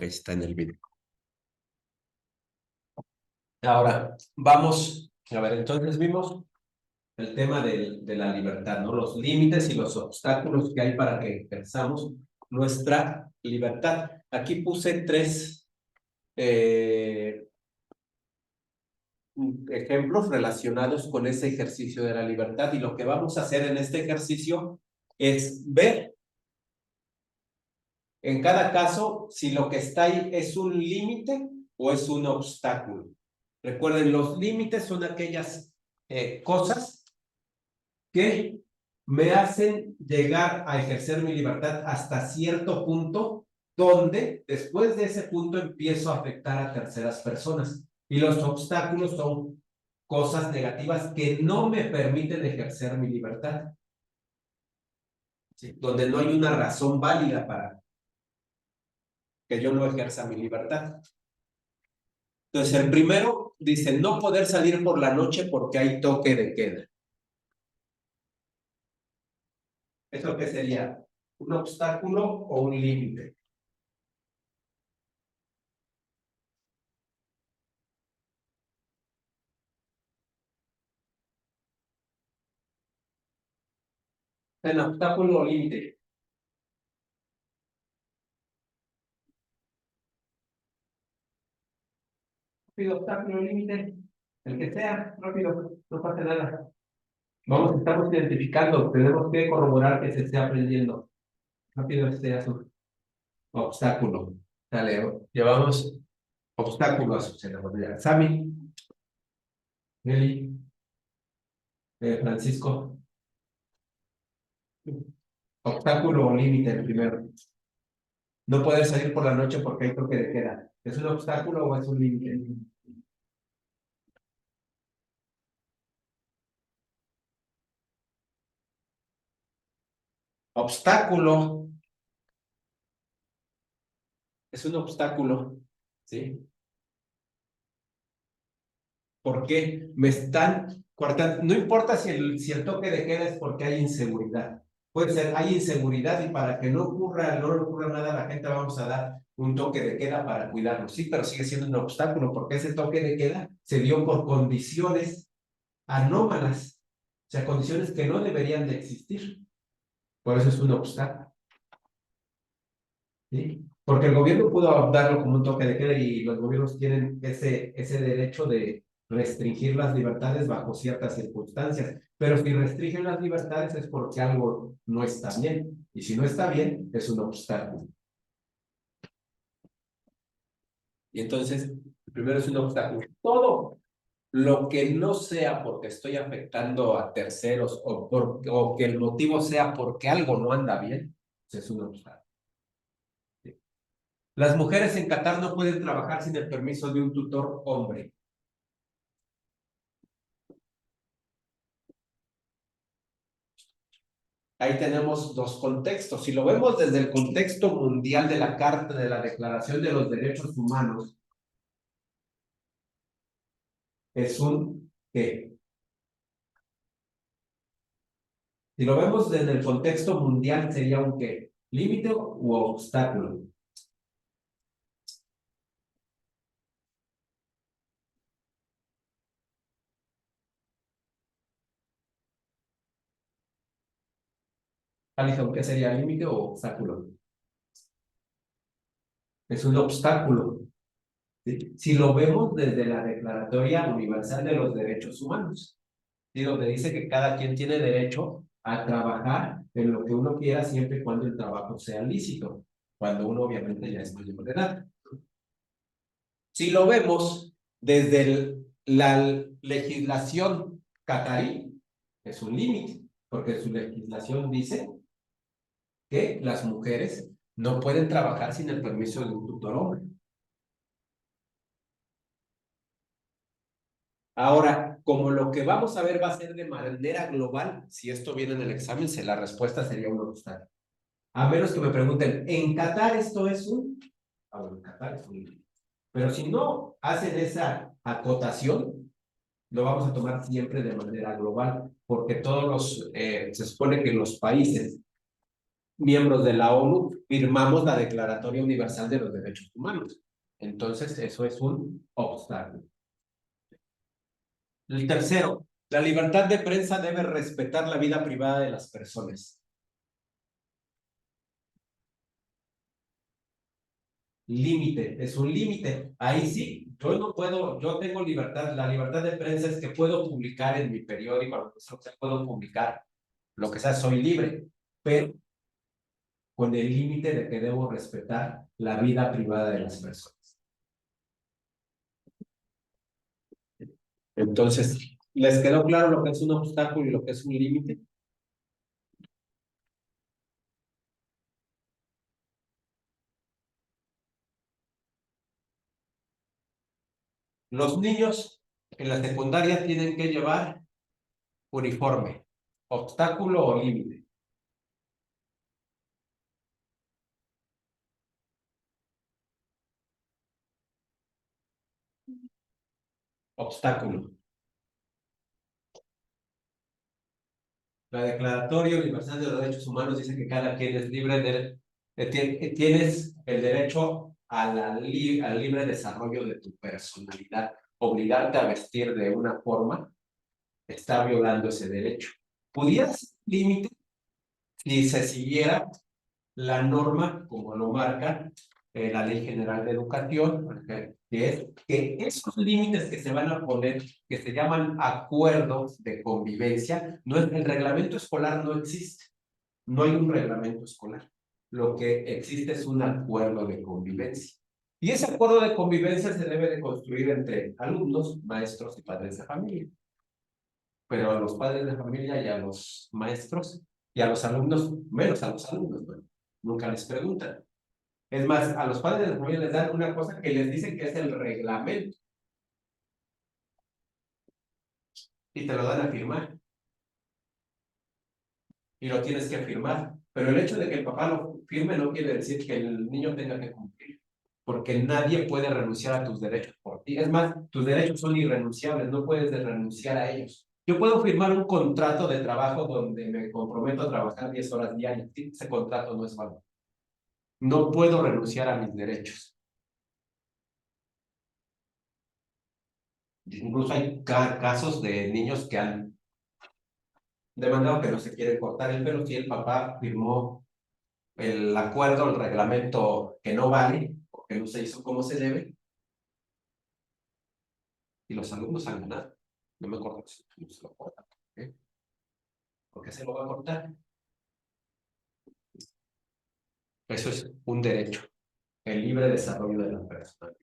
está en el video. Ahora, vamos, a ver, entonces vimos el tema de la libertad, ¿no? Los límites y los obstáculos que hay para que ejerzamos nuestra libertad. Aquí puse tres ejemplos relacionados con ese ejercicio de la libertad, y lo que vamos a hacer en este ejercicio es ver en cada caso si lo que está ahí es un límite o es un obstáculo. Recuerden, los límites son aquellas cosas que me hacen llegar a ejercer mi libertad hasta cierto punto, donde después de ese punto empiezo a afectar a terceras personas. Y los obstáculos son cosas negativas que no me permiten ejercer mi libertad, ¿sí? Donde no hay una razón válida para que yo no ejerza mi libertad. Entonces, el primero dice no poder salir por la noche porque hay toque de queda. ¿Eso qué sería? ¿Un obstáculo o un límite? ¿Un obstáculo o límite? Rápido, obstáculo, límite, el que sea, rápido, no pasa nada. Vamos, estamos identificando, tenemos que corroborar que se esté aprendiendo. Rápido, este azul. Obstáculo. Dale, llevamos obstáculo a su cerebro. Sammy, Nelly, Francisco. Obstáculo o límite, el primero. No poder salir por la noche porque hay toque de queda. ¿Es un obstáculo o es un límite? Obstáculo es un obstáculo, ¿sí? ¿Por qué me están cortando? No importa si el toque de queda es porque hay inseguridad. Puede ser, hay inseguridad y para que no ocurra nada a la gente vamos a dar un toque de queda para cuidarnos. Sí, pero sigue siendo un obstáculo porque ese toque de queda se dio por condiciones anómalas, o sea, condiciones que no deberían de existir. Por eso es un obstáculo, ¿sí? Porque el gobierno pudo darlo como un toque de queda y los gobiernos tienen ese derecho de restringir las libertades bajo ciertas circunstancias. Pero si restringen las libertades es porque algo no está bien. Y si no está bien, es un obstáculo. Y entonces, el primero es un obstáculo. Todo lo que no sea porque estoy afectando a terceros o que el motivo sea porque algo no anda bien, pues es un obstáculo. Las mujeres en Qatar no pueden trabajar sin el permiso de un tutor hombre. Ahí tenemos dos contextos. Si lo vemos desde el contexto mundial de la Carta de la Declaración de los Derechos Humanos, es un ¿qué? Si lo vemos desde el contexto mundial, sería un ¿qué? ¿Límite u obstáculo? Alison, ¿qué sería límite o obstáculo? Es un obstáculo. ¿Sí? Si lo vemos desde la Declaratoria Universal de los Derechos Humanos, ¿sí? Donde dice que cada quien tiene derecho a trabajar en lo que uno quiera siempre y cuando el trabajo sea lícito, cuando uno obviamente ya es mayor de edad. Si lo vemos desde la legislación catarí, es un límite, porque su legislación dice que las mujeres no pueden trabajar sin el permiso de un tutor hombre. Ahora, como lo que vamos a ver va a ser de manera global, si esto viene en el examen, la respuesta sería un obstáculo. A menos que me pregunten, ¿en Qatar esto es un? Ah, bueno, en Qatar es un. Pero si no hacen esa acotación, lo vamos a tomar siempre de manera global, porque se supone que los países miembros de la ONU, firmamos la Declaratoria Universal de los Derechos Humanos. Entonces, eso es un obstáculo. El tercero, la libertad de prensa debe respetar la vida privada de las personas. Límite, es un límite. Ahí sí, yo no puedo, yo tengo libertad, la libertad de prensa es que puedo publicar en mi periódico, lo que sea, puedo publicar lo que sea, soy libre, pero con el límite de que debo respetar la vida privada de las personas. Entonces, ¿les quedó claro lo que es un obstáculo y lo que es un límite? Los niños en la secundaria tienen que llevar uniforme, obstáculo o límite. Obstáculo. La Declaratoria Universal de los Derechos Humanos dice que cada quien es libre tienes el derecho a al libre desarrollo de tu personalidad. Obligarte a vestir de una forma está violando ese derecho. ¿Pudiera ser límite si se siguiera la norma, como lo marca la Ley General de Educación, que es que esos límites que se van a poner, que se llaman acuerdos de convivencia, no es, el reglamento escolar no existe, no hay un reglamento escolar. Lo que existe es un acuerdo de convivencia. Y ese acuerdo de convivencia se debe de construir entre alumnos, maestros y padres de familia. Pero a los padres de familia y a los maestros y a los alumnos, menos a los alumnos, ¿no? Nunca les preguntan. Es más, a los padres de familia les dan una cosa que les dicen que es el reglamento y te lo dan a firmar y lo tienes que firmar. Pero el hecho de que el papá lo firme no quiere decir que el niño tenga que cumplir, porque nadie puede renunciar a tus derechos por ti. Es más, tus derechos son irrenunciables, no puedes renunciar a ellos. Yo puedo firmar un contrato de trabajo donde me comprometo a trabajar 10 horas diarias. Ese contrato no es válido. No puedo renunciar a mis derechos. Incluso hay casos de niños que han demandado que no se quiere cortar el pelo si el papá firmó el acuerdo, el reglamento que no vale, porque no se hizo como se debe, y los alumnos han ganado. No me acuerdo si no se lo cortan. ¿Eh? ¿Por qué se lo va a cortar? Eso es un derecho, el libre desarrollo de la persona.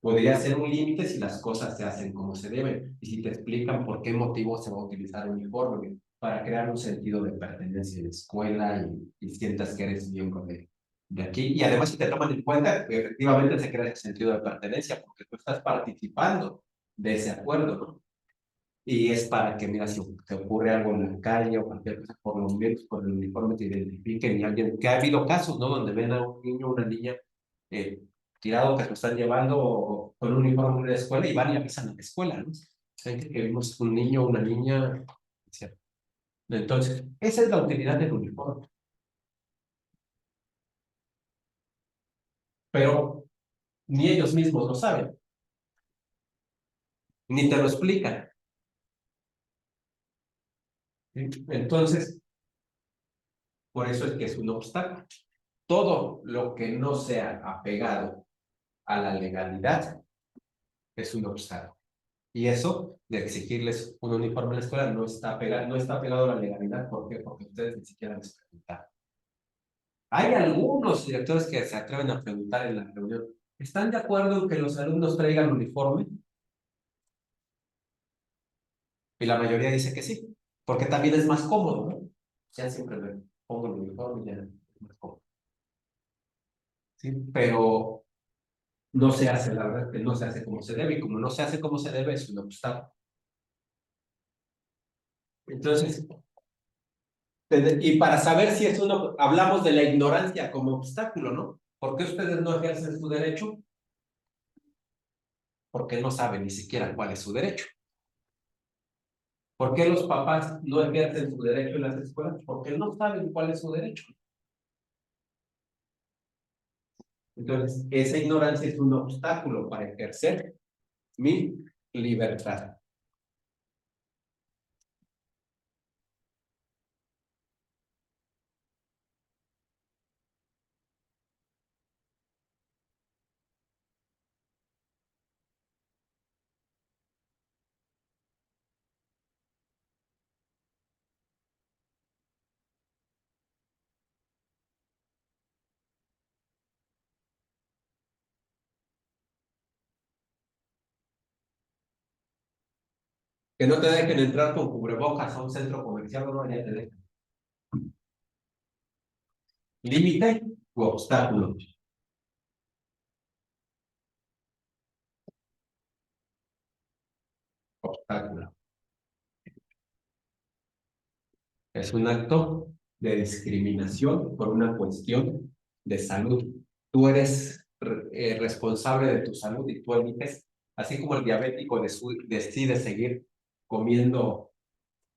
Podría ser un límite si las cosas se hacen como se deben y si te explican por qué motivo se va a utilizar un uniforme para crear un sentido de pertenencia en la escuela y sientas que eres miembro de aquí. Y además si te toman en cuenta que efectivamente se crea ese sentido de pertenencia porque tú estás participando de ese acuerdo, ¿no? Y es para que, mira, si te ocurre algo en la calle o cualquier cosa, por lo menos por el uniforme te identifiquen y alguien, que ha habido casos, ¿no? Donde ven a un niño o una niña eh, tirado que lo están llevando con un uniforme de la escuela y van y avisan a la escuela, ¿no? Saben que vimos un niño o una niña, ¿cierto? Entonces, esa es la utilidad del uniforme, pero ni ellos mismos lo saben, ni te lo explican. ¿Sí? Entonces, por eso es que es un obstáculo. Todo lo que no sea apegado a la legalidad es un obstáculo. Y eso de exigirles un uniforme en la escuela no está pegado a la legalidad. ¿Por qué? Porque ustedes ni siquiera les preguntaron. Hay algunos directores que se atreven a preguntar en la reunión, ¿están de acuerdo en que los alumnos traigan uniforme? Y la mayoría dice que sí, porque también es más cómodo, ¿no? Ya siempre me pongo el uniforme y ya es más cómodo. ¿Sí? Pero no se hace, la verdad, que no se hace como se debe, y como no se hace como se debe, es un obstáculo. Entonces, y para saber si es uno, hablamos de la ignorancia como obstáculo, ¿no? ¿Por qué ustedes no ejercen su derecho? Porque no saben ni siquiera cuál es su derecho. ¿Por qué los papás no ejercen su derecho en las escuelas? Porque no saben cuál es su derecho. Entonces, esa ignorancia es un obstáculo para ejercer mi libertad. Que no te dejen entrar con cubrebocas a un centro comercial, no, ya te dejan. Límite u obstáculo. Obstáculo. Es un acto de discriminación por una cuestión de salud. Tú eres responsable de tu salud y tú eliges, así como el diabético decide seguir comiendo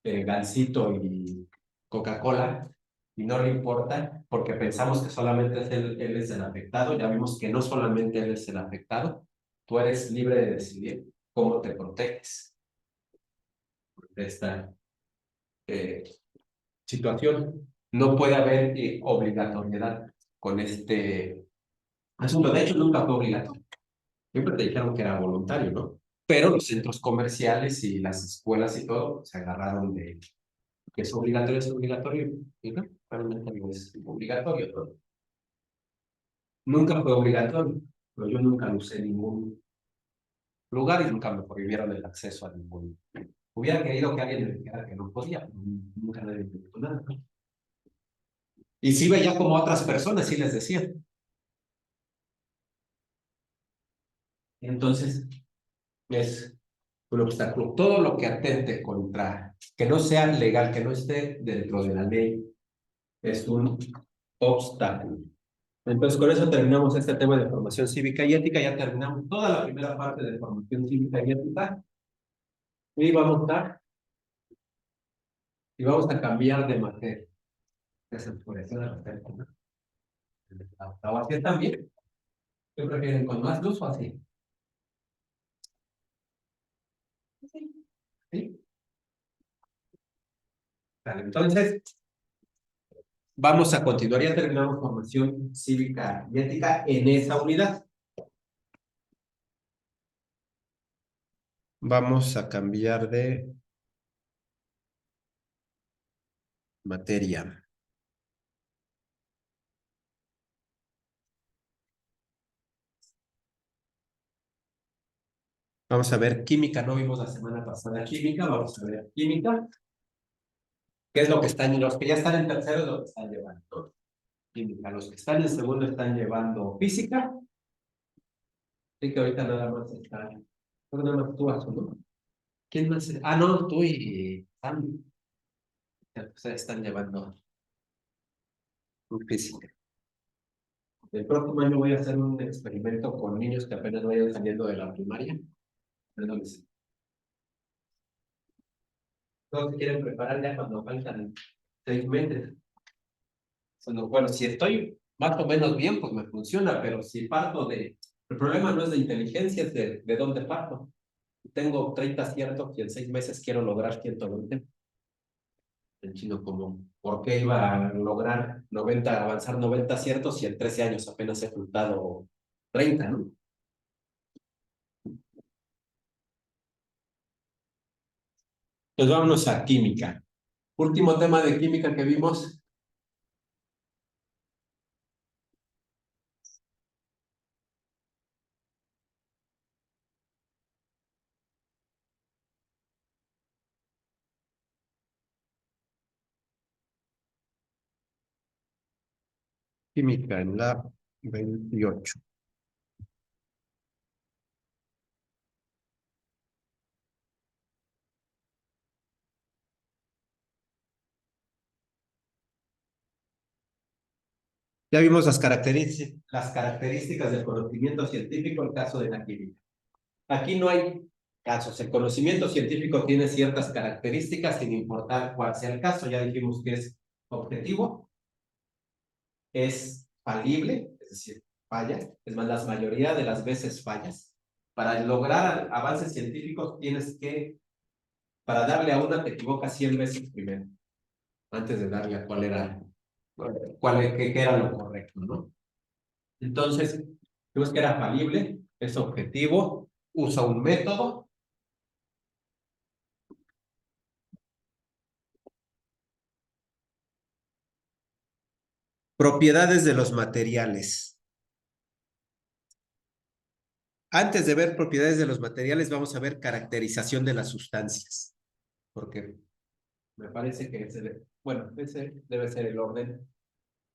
gansito y Coca-Cola y no le importa porque pensamos que solamente él es el afectado. Ya vimos que no solamente él es el afectado, tú eres libre de decidir cómo te proteges de esta eh, situación. No puede haber obligatoriedad con este asunto. De hecho, nunca fue obligatorio. Siempre te dijeron que era voluntario, ¿no? Pero los centros comerciales y las escuelas y todo se agarraron de que es obligatorio. Y no, realmente no es obligatorio, ¿no? Nunca fue obligatorio, pero yo nunca lo usé en ningún lugar y nunca me prohibieron el acceso a ningún. Hubiera querido que alguien me dijera que no podía, pero nunca nadie me dijo nada. Y sí veía como otras personas sí les decía. Entonces, es un obstáculo. Todo lo que atente contra, que no sea legal, que no esté dentro de la ley, es un obstáculo. Entonces, con eso terminamos este tema de formación cívica y ética. Ya terminamos toda la primera parte de formación cívica y ética. Y vamos a cambiar de materia. Que se oscureció la materia, ¿no? ¿O así también? ¿Qué prefieren, con más luz o así? ¿Sí? Vale, entonces, vamos a continuar. Ya terminamos formación cívica y ética en esa unidad. Vamos a cambiar de materia. Vamos a ver química. No vimos la semana pasada química. Vamos a ver química. ¿Qué es lo que están, los que ya están en tercero es lo que están llevando? Química. Los que están en segundo están llevando física. Así que ahorita nada más está. Pero nada más tú, ¿no? ¿Quién más? Ah, no, tú y Sam. Ustedes están llevando física. El próximo año voy a hacer un experimento con niños que apenas vayan saliendo de la primaria. Entonces, todos se quieren preparar ya cuando faltan 6 meses. Bueno, si estoy más o menos bien, pues me funciona, pero si parto de... El problema no es de inteligencia, es de dónde parto. Tengo 30 aciertos y en 6 meses quiero lograr 120. En chino común. ¿Por qué iba a lograr 90, avanzar 90 aciertos si en 13 años apenas he juntado 30, ¿no? Pues vámonos a química. Último tema de química que vimos. Química en la 28. Ya vimos las características del conocimiento científico en el caso de la química. Aquí no hay casos. El conocimiento científico tiene ciertas características sin importar cuál sea el caso. Ya dijimos que es objetivo, es falible, es decir, falla. Es más, la mayoría de las veces fallas. Para lograr avances científicos tienes que, para darle a una te equivocas 100 veces primero, antes de darle a qué era lo correcto, ¿no? Entonces, vimos que era falible, es objetivo, usa un método. Propiedades de los materiales. Antes de ver propiedades de los materiales, vamos a ver caracterización de las sustancias, porque me parece que bueno, ese debe ser el orden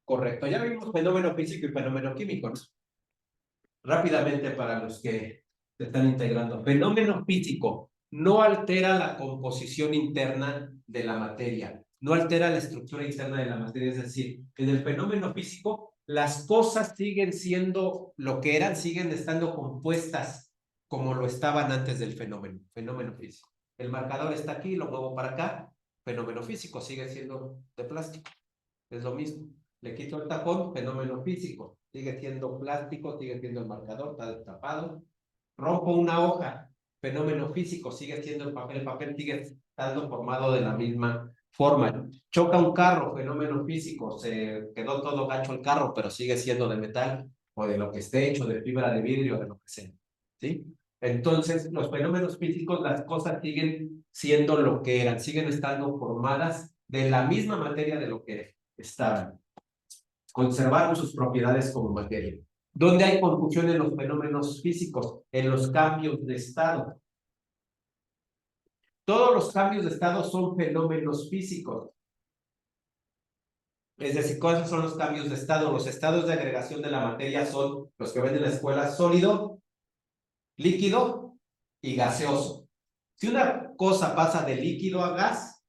correcto. Ya vimos fenómeno físico y fenómeno químico, ¿no? Rápidamente para los que se están integrando. Fenómeno físico no altera la composición interna de la materia, no altera la estructura interna de la materia, es decir, en el fenómeno físico las cosas siguen siendo lo que eran, siguen estando compuestas como lo estaban antes del fenómeno físico. El marcador está aquí, lo muevo para acá, fenómeno físico sigue siendo de plástico, es lo mismo. Le quito el tapón, fenómeno físico. Sigue siendo plástico, sigue siendo el marcador, está destapado. Rompo una hoja, fenómeno físico, sigue siendo el papel sigue estando formado de la misma forma. Choca un carro, fenómeno físico, se quedó todo gacho el carro, pero sigue siendo de metal o de lo que esté hecho, de fibra de vidrio, de lo que sea. ¿Sí? Entonces, los fenómenos físicos, las cosas siguen siendo lo que eran, siguen estando formadas de la misma materia de lo que estaban. Conservaron sus propiedades como materia. ¿Dónde hay confusión en los fenómenos físicos? En los cambios de estado. Todos los cambios de estado son fenómenos físicos. Es decir, ¿cuáles son los cambios de estado? Los estados de agregación de la materia son los que ven en la escuela: sólido, líquido y gaseoso. Si una cosa pasa de líquido a gas,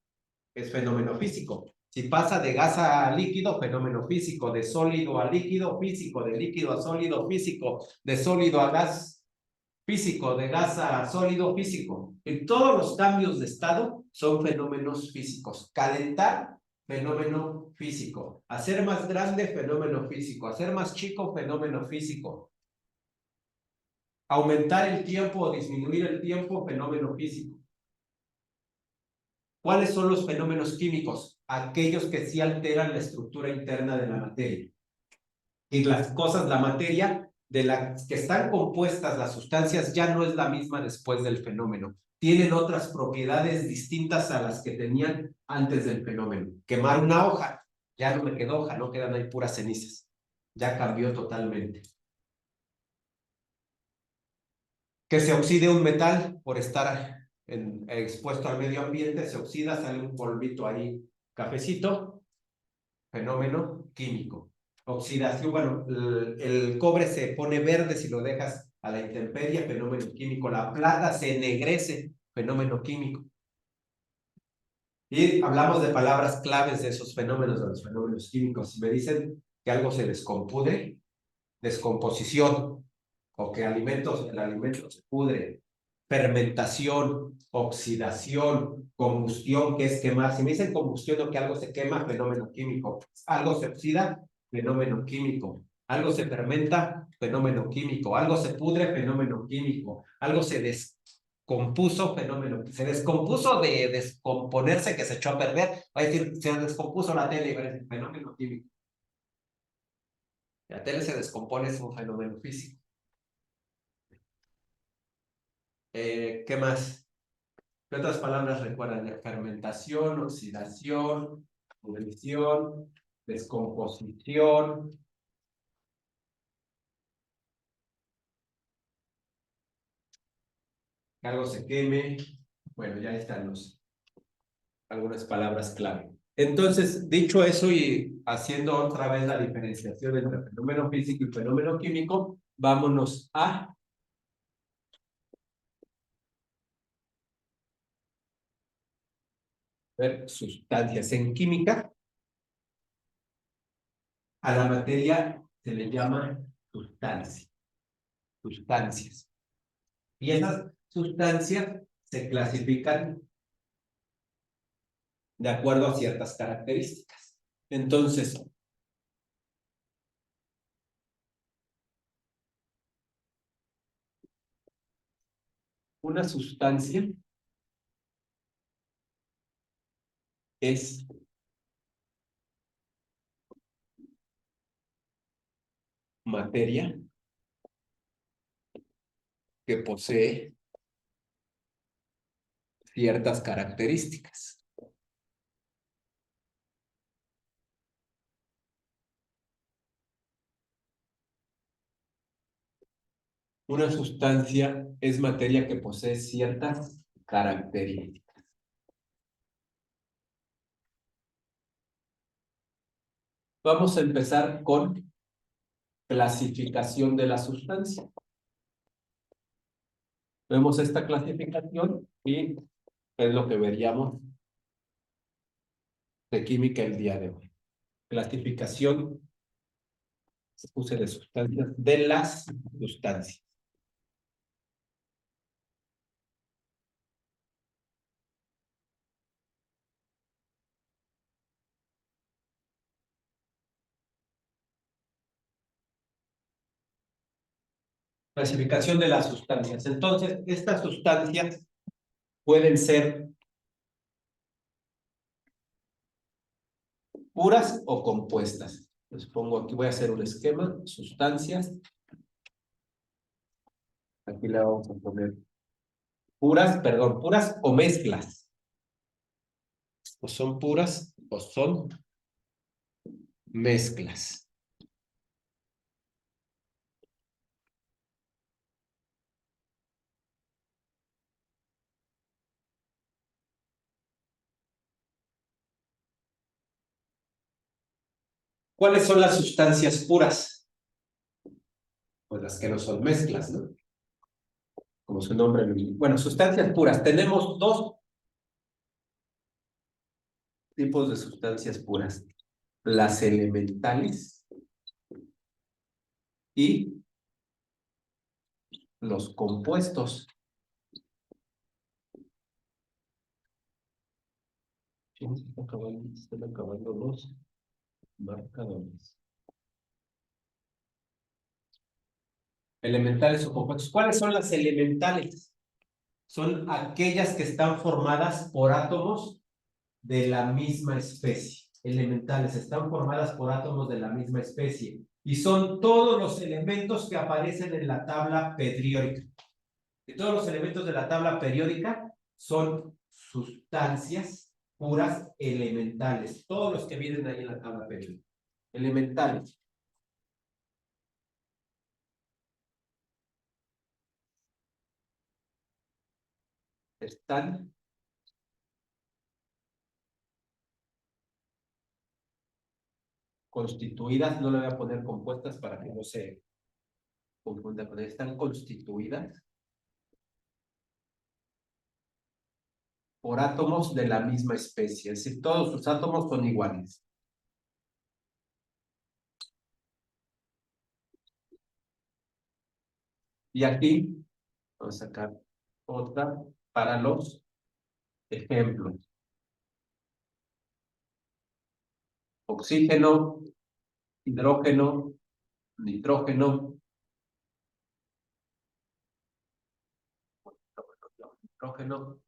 es fenómeno físico. Si pasa de gas a líquido, fenómeno físico. De sólido a líquido, físico. De líquido a sólido, físico. De sólido a gas, físico. De gas a sólido, físico. Y todos los cambios de estado son fenómenos físicos. Calentar, fenómeno físico. Hacer más grande, fenómeno físico. Hacer más chico, fenómeno físico. Aumentar el tiempo o disminuir el tiempo, fenómeno físico. ¿Cuáles son los fenómenos químicos? Aquellos que sí alteran la estructura interna de la materia. Y las cosas, la materia de las que están compuestas, las sustancias, ya no es la misma después del fenómeno. Tienen otras propiedades distintas a las que tenían antes del fenómeno. Quemar una hoja, ya no me quedó hoja, no quedan ahí puras cenizas. Ya cambió totalmente. Que se oxide un metal por estar expuesto al medio ambiente, se oxida, sale un polvito ahí cafecito, fenómeno químico. Oxidación, bueno, el cobre se pone verde si lo dejas a la intemperie, fenómeno químico. La plata se ennegrece, fenómeno químico. Y hablamos de palabras claves de esos fenómenos, de los fenómenos químicos. Si me dicen que algo se descompudre, descomposición, o que el alimento se pudre, fermentación, oxidación, combustión, que es quemar. Si me dicen combustión o que algo se quema, fenómeno químico. Algo se oxida, fenómeno químico. Algo se fermenta, fenómeno químico. Algo se pudre, fenómeno químico. Algo se descompuso, fenómeno. Se descompuso de descomponerse, que se echó a perder. Va a decir, se descompuso la tele, y va a decir, fenómeno químico. La tele se descompone, es un fenómeno físico. ¿Qué más? ¿Qué otras palabras recuerdan? Fermentación, oxidación, pudrición, descomposición. Que algo se queme. Bueno, ya están algunas palabras clave. Entonces, dicho eso y haciendo otra vez la diferenciación entre fenómeno físico y fenómeno químico, vámonos a ver sustancias. En química, a la materia se le llama sustancia, sustancias. Y esas sustancias se clasifican de acuerdo a ciertas características. Entonces, una sustancia es materia que posee ciertas características. Una sustancia es materia que posee ciertas características. Vamos a empezar con clasificación de la sustancia. Vemos esta clasificación y es lo que veríamos de química el día de hoy. Clasificación, se puse de sustancias, de las sustancias. Clasificación de las sustancias. Entonces, estas sustancias pueden ser puras o compuestas. Les pongo aquí, voy a hacer un esquema, sustancias. Aquí le vamos a poner puras, perdón, puras o mezclas. O son puras o son mezclas. ¿Cuáles son las sustancias puras? Pues las que no son mezclas, ¿no? Como su nombre lo indica. Bueno, sustancias puras. Tenemos dos tipos de sustancias puras. Las elementales y los compuestos. Sí, están acabando los marcadores. Elementales o compuestos. ¿Cuáles son las elementales? Son aquellas que están formadas por átomos de la misma especie. Elementales están formadas por átomos de la misma especie. Y son todos los elementos que aparecen en la tabla periódica. Y todos los elementos de la tabla periódica son sustancias puras elementales. Todos los que vienen ahí en la tabla periódica. Elementales. Están constituidas, no le voy a poner compuestas para que no se confunda con están constituidas por átomos de la misma especie, es decir, todos sus átomos son iguales. Y aquí vamos a sacar otra para los ejemplos. Oxígeno, hidrógeno, nitrógeno, nitrógeno,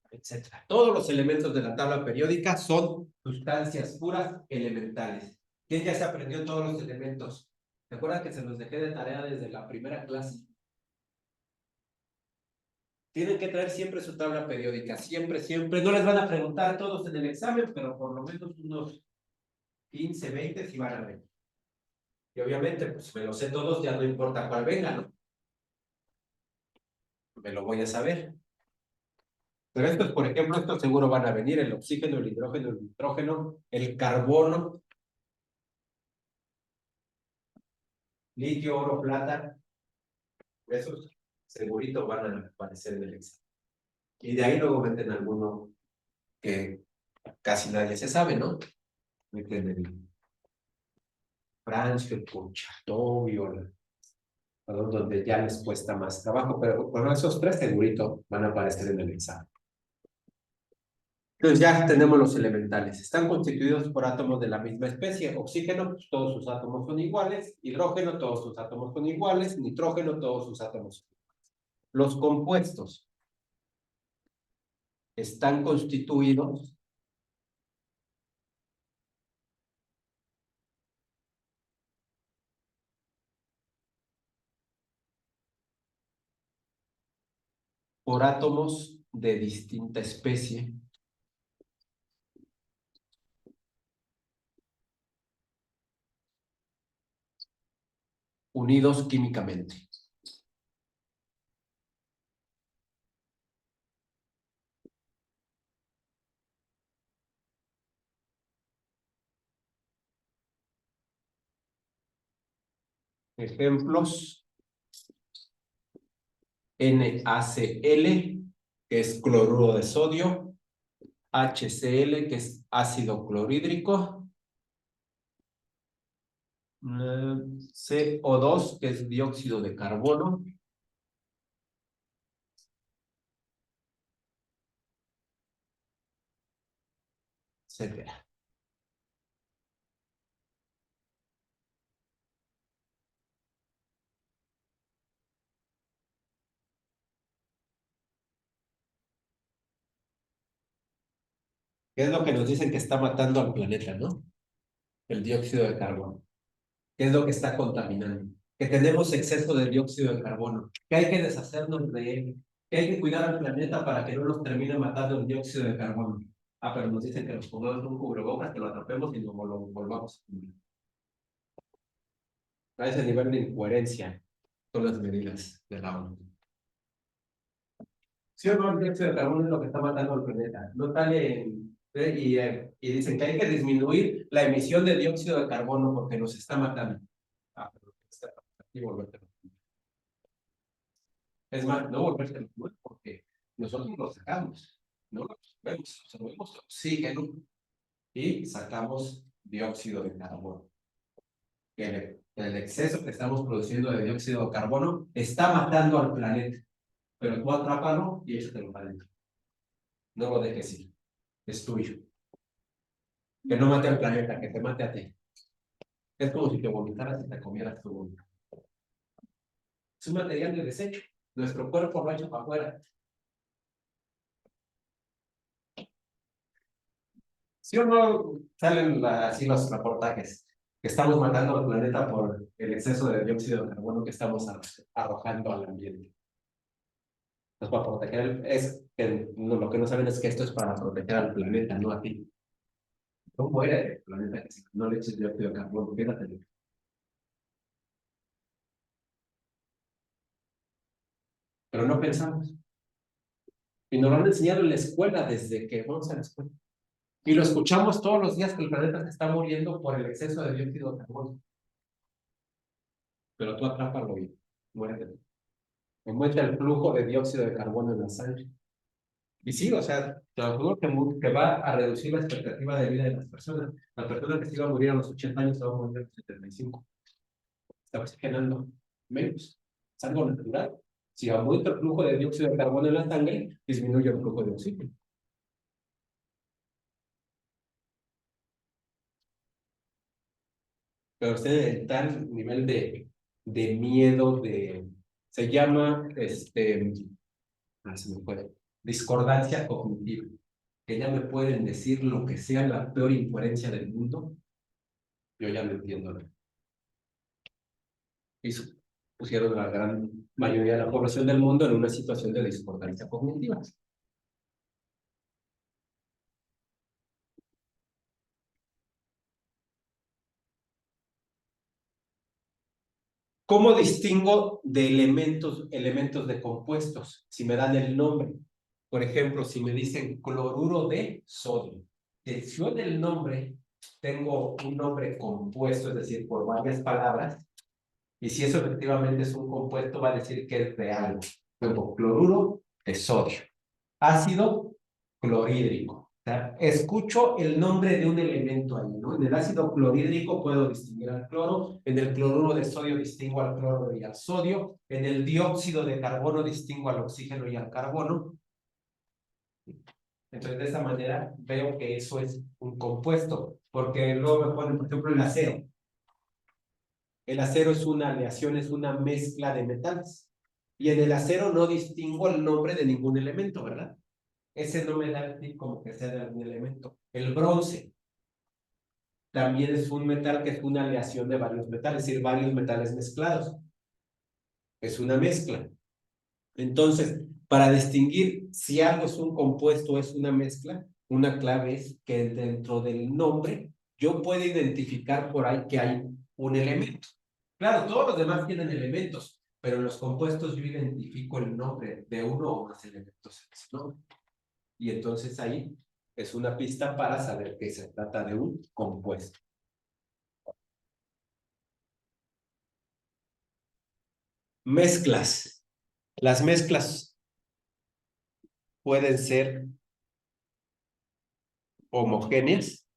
etcétera. Todos los elementos de la tabla periódica son sustancias puras elementales. ¿Quién ya se aprendió todos los elementos? ¿Se acuerdan que se los dejé de tarea desde la primera clase? Tienen que traer siempre su tabla periódica, siempre, siempre. No les van a preguntar todos en el examen, pero por lo menos unos 15, 20 sí van a ver. Y obviamente, pues me lo sé todos, ya no importa cuál venga, ¿no? Me lo voy a saber. Pero estos, por ejemplo, estos seguro van a venir, el oxígeno, el hidrógeno, el nitrógeno, el carbono, litio, oro, plata. Esos segurito van a aparecer en el examen. Y de ahí luego meten alguno que casi nadie se sabe, ¿no? Meten el Francio, el Concható, Viola. perdón, donde ya les cuesta más trabajo, pero bueno, esos tres segurito van a aparecer en el examen. Entonces ya tenemos los elementales. Están constituidos por átomos de la misma especie. Oxígeno, pues, todos sus átomos son iguales. Hidrógeno, todos sus átomos son iguales. Nitrógeno, todos sus átomos son iguales. Los compuestos están constituidos por átomos de distinta especie unidos químicamente. Ejemplos: NaCl, que es cloruro de sodio; HCl, que es ácido clorhídrico; CO2, que es dióxido de carbono; etcétera. ¿Qué es lo que nos dicen que está matando al planeta, no? El dióxido de carbono. ¿Qué es lo que está contaminando? Que tenemos exceso de dióxido de carbono, que hay que deshacernos de él, que hay que cuidar al planeta para que no nos termine matando el dióxido de carbono. Ah, pero nos dicen que nos pongamos un cubrebocas, que lo atrapemos y nos lo volvamos a poner. A ese nivel de incoherencia son las medidas de la ONU. ¿Sí o no? El dióxido de carbono es lo que está matando al planeta. No tal y dicen que hay que disminuir la emisión de dióxido de carbono porque nos está matando. Ah, pero está y volverte. Es más, no volverse loco porque nosotros lo sacamos, no lo vemos, absorbemos oxígeno y sacamos dióxido de carbono. El exceso que estamos produciendo de dióxido de carbono está matando al planeta, pero tú atrápalo y échatelo para adentro. No lo dejes ir, es tuyo. Que no mate al planeta, que te mate a ti. Es como si te vomitaras y te comieras tu vómito. Es un material de desecho. Nuestro cuerpo lo ha hecho para afuera. ¿Sí o no salen así los reportajes? Que estamos matando al planeta por el exceso de dióxido de carbono que estamos arrojando al ambiente. Entonces, para proteger, lo que no saben es que esto es para proteger al planeta, no a ti. No muere el planeta que si no le eches dióxido de carbono, fíjate. Pero no pensamos. Y nos lo han enseñado en la escuela desde que vamos a la escuela. Y lo escuchamos todos los días que el planeta se está muriendo por el exceso de dióxido de carbono. Pero tú atrápalo y muérete. Aumenta el flujo de dióxido de carbono en la sangre. Y sí, o sea, te lo juro que va a reducir la expectativa de vida de las personas. La persona que se iba a morir a los 80 años se va a morir a los 75. Está oxigenando menos. Es algo natural. Si aumenta el flujo de dióxido de carbono en la sangre, disminuye el flujo de oxígeno. Pero usted en tal nivel de miedo, se llama, se me fue, discordancia cognitiva, que ya me pueden decir lo que sea la peor incoherencia del mundo, yo ya no entiendo nada. Y pusieron a la gran mayoría de la población del mundo en una situación de discordancia cognitiva. ¿Cómo distingo de elementos de compuestos? Si me dan el nombre. Por ejemplo, si me dicen cloruro de sodio. Si yo en el nombre tengo un nombre compuesto, es decir, por varias palabras, y si eso efectivamente es un compuesto, va a decir que es de algo. Luego, cloruro de sodio. Ácido clorhídrico. sea, escucho el nombre de un elemento ahí, ¿no? En el ácido clorhídrico puedo distinguir al cloro, en el cloruro de sodio distingo al cloro y al sodio, en el dióxido de carbono distingo al oxígeno y al carbono. Entonces, de esa manera veo que eso es un compuesto, porque luego me ponen, por ejemplo, el acero. El acero es una aleación, es una mezcla de metales. Y en el acero no distingo el nombre de ningún elemento, ¿verdad? Ese no me da el tip como que sea de algún elemento. El bronce también es un metal que es una aleación de varios metales, es decir, varios metales mezclados. Es una mezcla. Entonces, para distinguir si algo es un compuesto o es una mezcla, una clave es que dentro del nombre yo puedo identificar por ahí que hay un elemento. Claro, todos los demás tienen elementos, pero en los compuestos yo identifico el nombre de uno o más elementos en ese nombre. Y entonces ahí es una pista para saber que se trata de un compuesto. Mezclas. Las mezclas pueden ser homogéneas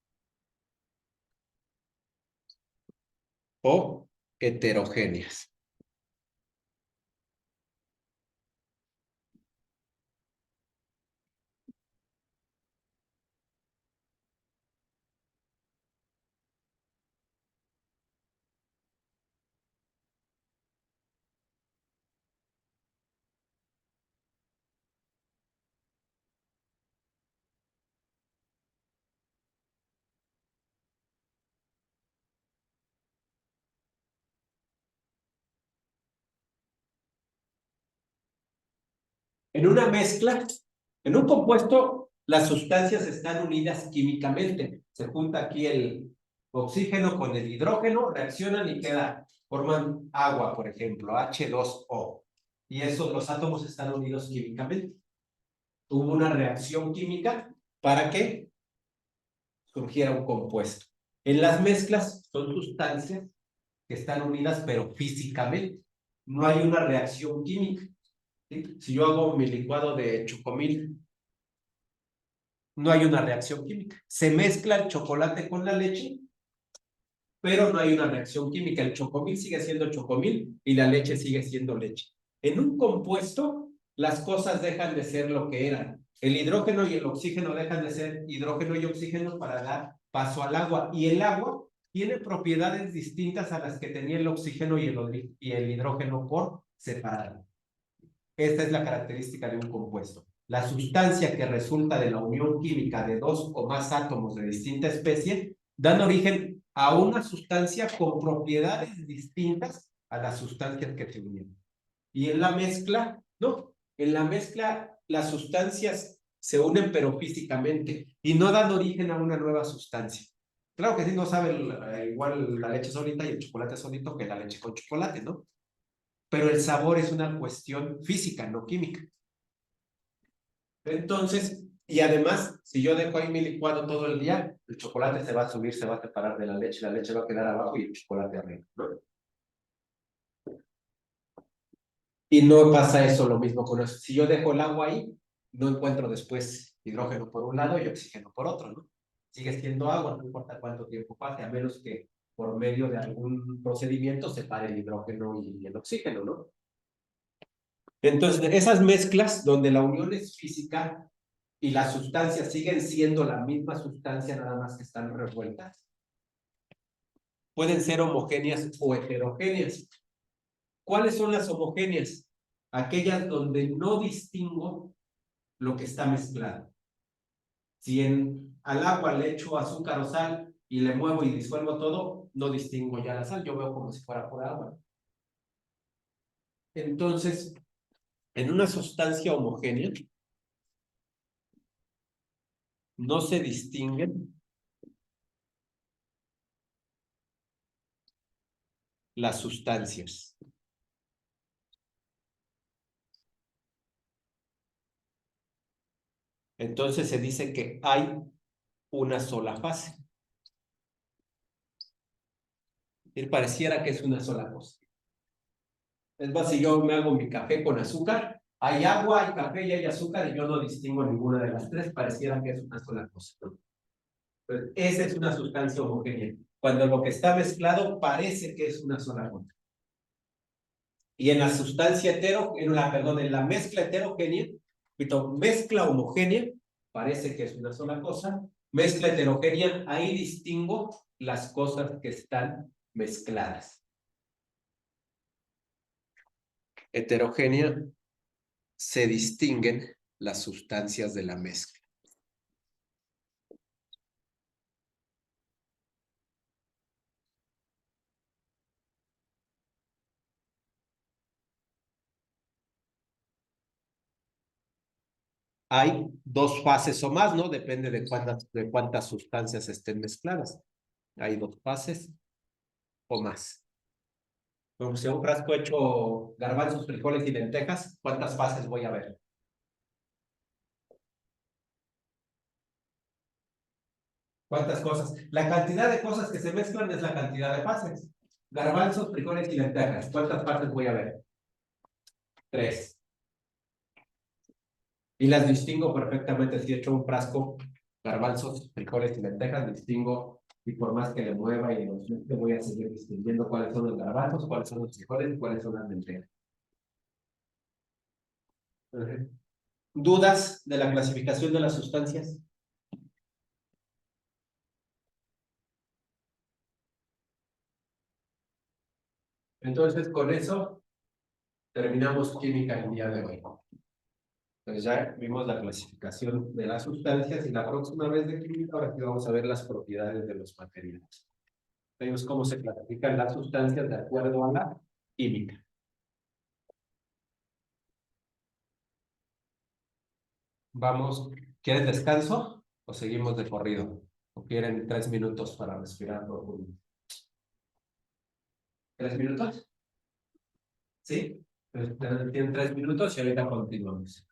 o heterogéneas. En una mezcla, en un compuesto, las sustancias están unidas químicamente. Se junta aquí el oxígeno con el hidrógeno, reaccionan y forman agua, por ejemplo, H2O. Y esos, los átomos están unidos químicamente. Hubo una reacción química para que surgiera un compuesto. En las mezclas son sustancias que están unidas, pero físicamente. No hay una reacción química. ¿Sí? Si yo hago mi licuado de chocomil, no hay una reacción química. Se mezcla el chocolate con la leche, pero no hay una reacción química. El chocomil sigue siendo chocomil y la leche sigue siendo leche. En un compuesto, las cosas dejan de ser lo que eran. El hidrógeno y el oxígeno dejan de ser hidrógeno y oxígeno para dar paso al agua. Y el agua tiene propiedades distintas a las que tenía el oxígeno y el hidrógeno por separado. Esta es la característica de un compuesto. La sustancia que resulta de la unión química de dos o más átomos de distinta especie dan origen a una sustancia con propiedades distintas a las sustancias que se unieron. Y en la mezcla, no. En la mezcla, las sustancias se unen pero físicamente y no dan origen a una nueva sustancia. Claro que sí, no sabe igual la leche solita y el chocolate solito que la leche con chocolate, ¿no? Pero el sabor es una cuestión física, no química. Entonces, y además, si yo dejo ahí mi licuado todo el día, el chocolate se va a subir, se va a separar de la leche va a quedar abajo y el chocolate arriba. Y no pasa eso lo mismo con eso. Si yo dejo el agua ahí, no encuentro después hidrógeno por un lado y oxígeno por otro, ¿no? Sigue siendo agua, no importa cuánto tiempo pase, a menos que por medio de algún procedimiento separe el hidrógeno y el oxígeno, ¿no? Entonces, esas mezclas donde la unión es física y las sustancias siguen siendo la misma sustancia, nada más que están revueltas, pueden ser homogéneas o heterogéneas. ¿Cuáles son las homogéneas? Aquellas donde no distingo lo que está mezclado. Si al agua le echo azúcar o sal y le muevo y disuelvo todo, no distingo ya la sal, yo veo como si fuera pura agua. Entonces, en una sustancia homogénea, no se distinguen las sustancias. Entonces se dice que hay una sola fase. Y pareciera que es una sola cosa. Es más, si yo me hago mi café con azúcar, Hay agua, hay café y hay azúcar y yo no distingo ninguna de las tres, pareciera que es una sola cosa, ¿no? Pues esa es una sustancia homogénea. Cuando lo que está mezclado parece que es una sola cosa. Y en la sustancia perdón, en la mezcla heterogénea, mezcla homogénea, parece que es una sola cosa. Mezcla heterogénea, ahí distingo las cosas que están mezcladas. Heterogénea, se distinguen las sustancias de la mezcla. Hay dos fases o más, ¿no? Depende de cuántas sustancias estén mezcladas. Hay dos fases o más. Como si un frasco hecho garbanzos, frijoles y lentejas, ¿cuántas fases voy a ver? ¿Cuántas cosas? La cantidad de cosas que se mezclan es la cantidad de fases. Garbanzos, frijoles y lentejas, ¿cuántas fases voy a ver? Tres. Y las distingo perfectamente. Si echo un frasco, garbanzos, frijoles y lentejas, distingo, y por más que le mueva y los mezcle, voy a seguir distinguiendo cuáles son los garbanzos, cuáles son los frijoles y cuáles son las lentejas. ¿Dudas de la clasificación de las sustancias? Entonces, con eso terminamos química el día de hoy. Pues ya vimos la clasificación de las sustancias y la próxima vez de química, ahora sí vamos a ver las propiedades de los materiales. Vemos cómo se clasifican las sustancias de acuerdo a la química. Vamos, ¿quieren descanso o seguimos de corrido? ¿O quieren 3 minutos para respirar profundo? ¿3 minutos? ¿Sí? Pues, tienen 3 minutos y ahorita continuamos.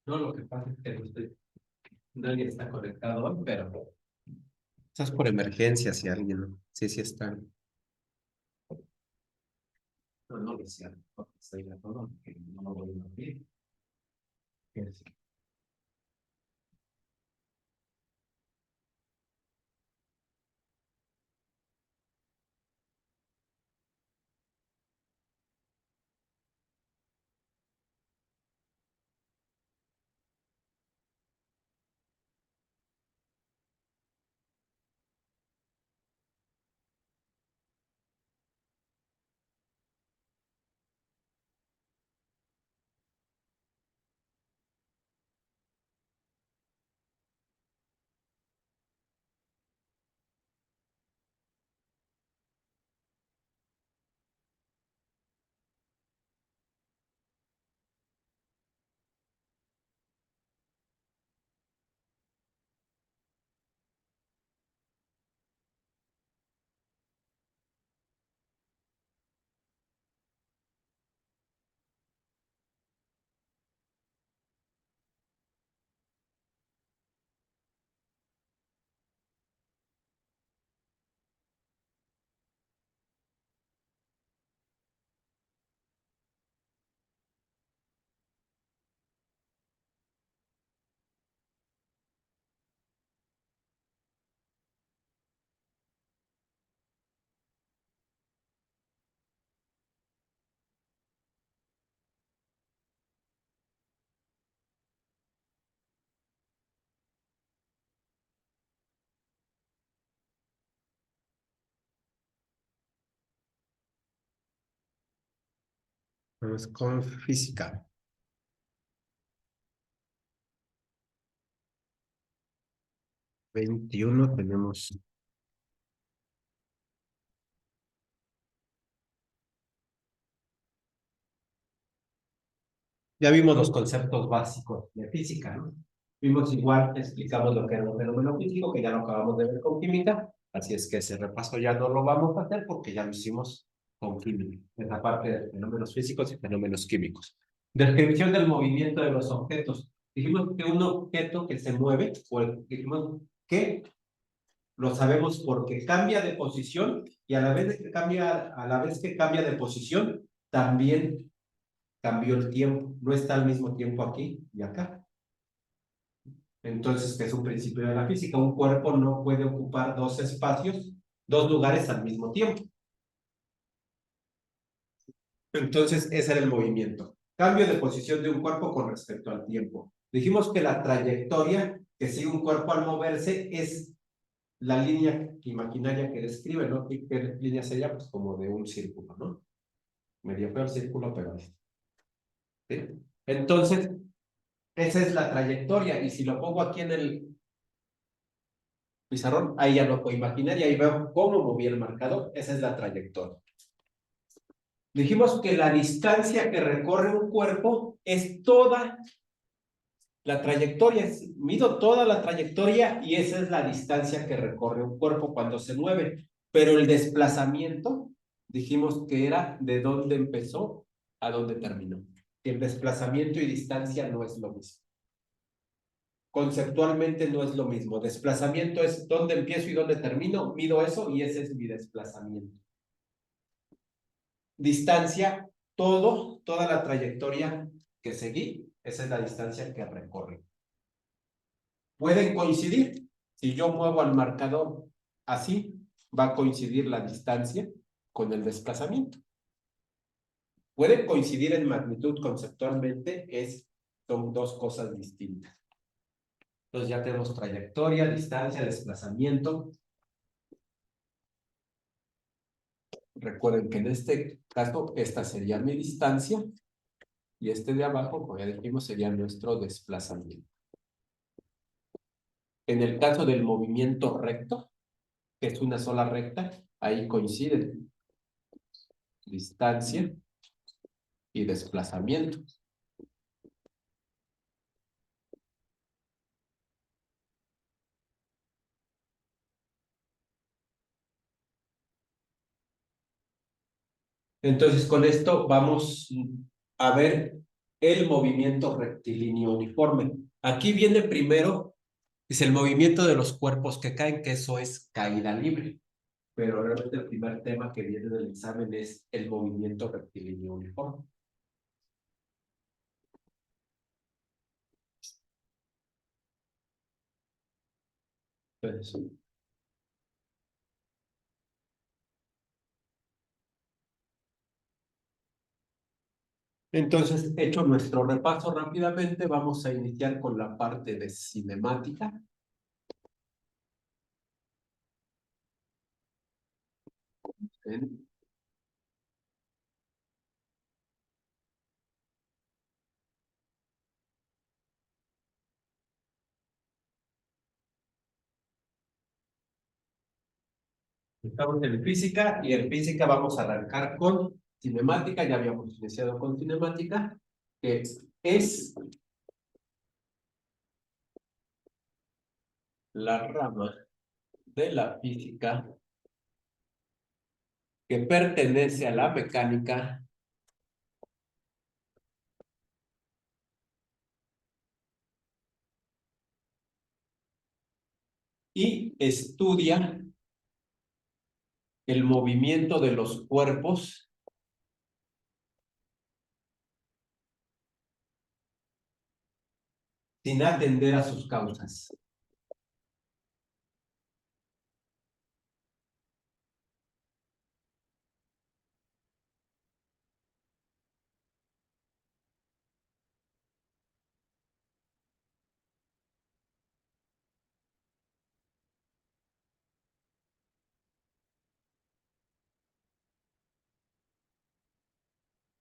No, lo que pasa es que nadie está conectado hoy, pero estás por emergencia si alguien, ¿no? Sí, sí están. No, no lo sé, porque estoy de acuerdo, que no lo voy a abrir. Vamos con física. Veintiuno tenemos. Ya vimos los conceptos básicos de física, ¿no? Vimos igual, explicamos lo que era un fenómeno físico, que ya lo acabamos de ver con química, así es que ese repaso ya no lo vamos a hacer porque ya lo hicimos con química, esa parte de fenómenos físicos y fenómenos químicos. Descripción del movimiento de los objetos. Dijimos que un objeto que se mueve, o dijimos que lo sabemos porque cambia de posición y a la vez que cambia de posición, también cambió el tiempo, no está al mismo tiempo aquí y acá. Entonces, que es un principio de la física, un cuerpo no puede ocupar dos espacios, dos lugares al mismo tiempo. Entonces, ese era el movimiento. Cambio de posición de un cuerpo con respecto al tiempo. Dijimos que la trayectoria que sigue un cuerpo al moverse es la línea imaginaria que describe, ¿no? ¿Qué línea sería? Pues como de un círculo, ¿no? Medio feo el círculo, pero ¿sí? Entonces, esa es la trayectoria. Y si lo pongo aquí en el pizarrón, ahí ya lo puedo imaginar y ahí veo cómo moví el marcador. Esa es la trayectoria. Dijimos que la distancia que recorre un cuerpo es toda la trayectoria. Mido toda la trayectoria y esa es la distancia que recorre un cuerpo cuando se mueve. Pero el desplazamiento, dijimos que era de dónde empezó a dónde terminó. El desplazamiento y distancia no es lo mismo. Conceptualmente no es lo mismo. Desplazamiento es dónde empiezo y dónde termino, mido eso y ese es mi desplazamiento. Distancia, toda la trayectoria que seguí, esa es la distancia que recorre. Pueden coincidir. Si yo muevo al marcador así, va a coincidir la distancia con el desplazamiento. Pueden coincidir en magnitud conceptualmente, son dos cosas distintas. Entonces ya tenemos trayectoria, distancia, desplazamiento. Recuerden que en este caso, esta sería mi distancia y este de abajo, como ya dijimos, sería nuestro desplazamiento. En el caso del movimiento recto, que es una sola recta, ahí coinciden distancia y desplazamiento. Entonces, con esto vamos a ver el movimiento rectilíneo uniforme. Aquí viene primero, es el movimiento de los cuerpos que caen, que eso es caída libre. Pero realmente el primer tema que viene del examen es el movimiento rectilíneo uniforme. Entonces, hecho nuestro repaso rápidamente, vamos a iniciar con la parte de cinemática. Estamos en física y en física vamos a arrancar con cinemática. Ya habíamos iniciado con cinemática, que es la rama de la física que pertenece a la mecánica y estudia el movimiento de los cuerpos sin atender a sus causas.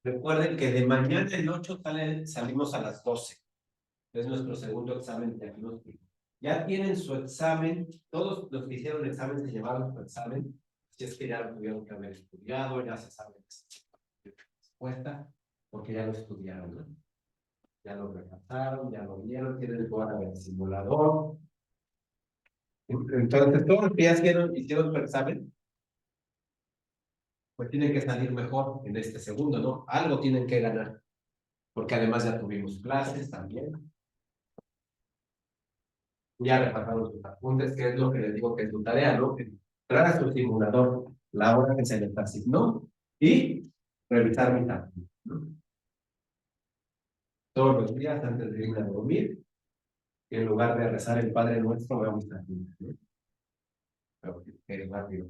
Recuerden que de mañana el 8 salimos a las 12. Es nuestro segundo examen diagnóstico. Ya tienen su examen, todos los que hicieron el examen se llevaron su examen, si es que ya lo tuvieron que haber estudiado, ya se sabe la respuesta, porque ya lo estudiaron, ¿no? Ya lo repasaron, ya lo vieron, tienen que a ver el simulador. Entonces, todos los que ya hicieron su examen, pues tienen que salir mejor en este segundo, ¿no? Algo tienen que ganar, porque además ya tuvimos clases también. Ya repasaron sus apuntes, que es lo que les digo que es su tarea, ¿no? Entrar a su simulador la hora que se les asignó y revisar mis apuntes, ¿no? Todos los días antes de irme a dormir, y en lugar de rezar el Padre Nuestro, veo mis apuntes, ¿no? Pero, rápido.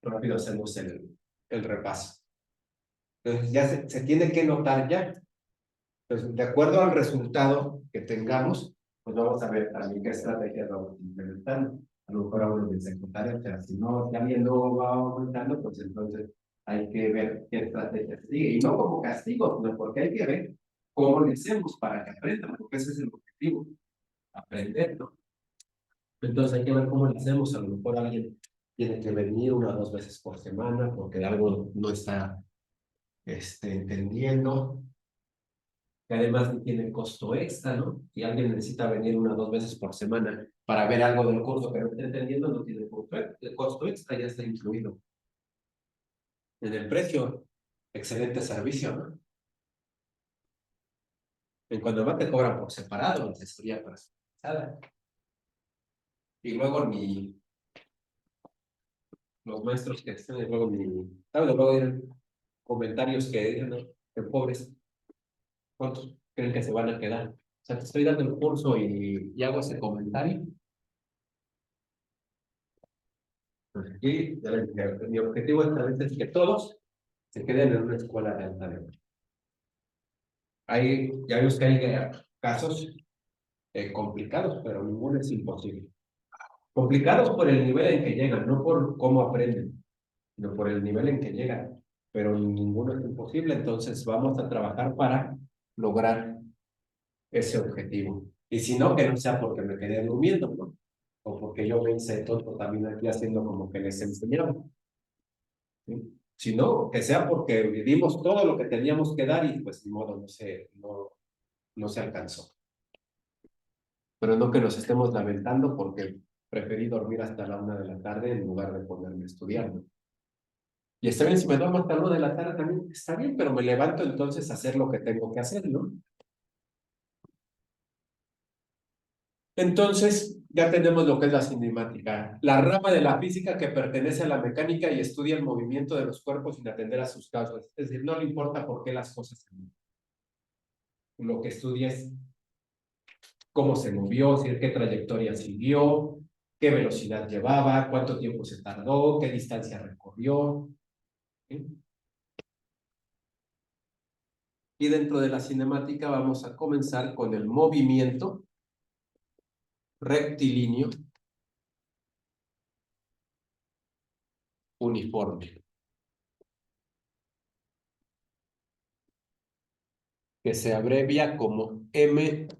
Rápido hacemos el repaso. Entonces ya se tiene que notar ya. Entonces, de acuerdo al resultado que tengamos, pues vamos a ver también qué estrategias vamos implementando. A lo mejor hablo de secundaria, o sea, si no, si alguien no va aumentando, pues entonces hay que ver qué estrategias sigue. Y no como castigo, sino porque hay que ver cómo le hacemos para que aprendan, porque ese es el objetivo, aprender, ¿no? Entonces hay que ver cómo le hacemos. A lo mejor alguien tiene que venir 1 o 2 veces por semana porque algo no está entendiendo, que además tiene costo extra, ¿no? Si alguien necesita venir 1 o 2 veces por semana para ver algo del curso que no está entendiendo, no tiene costo extra. El costo extra ya está incluido en el precio. Excelente servicio, ¿no? En cuando más te cobran por separado, la asesoría personalizada. Y luego los maestros que están, y luego ¿sabes? Luego eran comentarios que dicen, ¿no? Que pobres, ¿cuántos creen que se van a quedar? O sea, te estoy dando el curso y hago ese comentario. Pues aquí, mi objetivo es que todos se queden en una escuela de alta demanda. Ya vemos que hay casos complicados, pero ninguno es imposible. Complicados por el nivel en que llegan, no por cómo aprenden, sino por el nivel en que llegan. Pero ninguno es imposible, entonces vamos a trabajar para lograr ese objetivo. Y si no, que no sea porque me quedé durmiendo, ¿no? O porque yo me hice tonto también aquí haciendo como que les enseñaba. ¿Sí? Sino que sea porque vivimos todo lo que teníamos que dar y pues ni modo, no se alcanzó. Pero no que nos estemos lamentando porque preferí dormir hasta la 1 de la tarde en lugar de ponerme a estudiar, ¿no? Y está bien, si me duermo hasta la 1 de la tarde también está bien, pero me levanto entonces a hacer lo que tengo que hacer, ¿no? Entonces, ya tenemos lo que es la cinemática, la rama de la física que pertenece a la mecánica y estudia el movimiento de los cuerpos sin atender a sus causas. Es decir, no le importa por qué las cosas se mueven. Lo que estudia es cómo se movió, qué trayectoria siguió, qué velocidad llevaba, cuánto tiempo se tardó, qué distancia recorrió. ¿Sí? Y dentro de la cinemática vamos a comenzar con el movimiento rectilíneo uniforme, que se abrevia como MRU.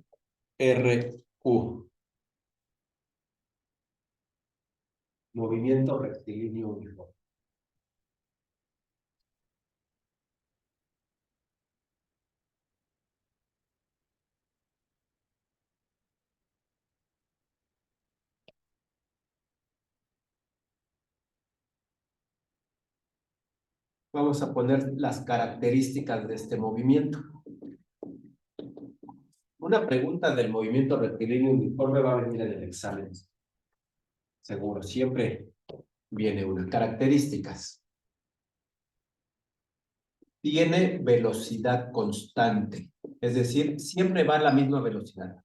Movimiento rectilíneo uniforme. Vamos a poner las características de este movimiento. Una pregunta del movimiento rectilíneo uniforme va a venir en el examen. Seguro, siempre viene una. Características. Tiene velocidad constante, es decir, siempre va a la misma velocidad.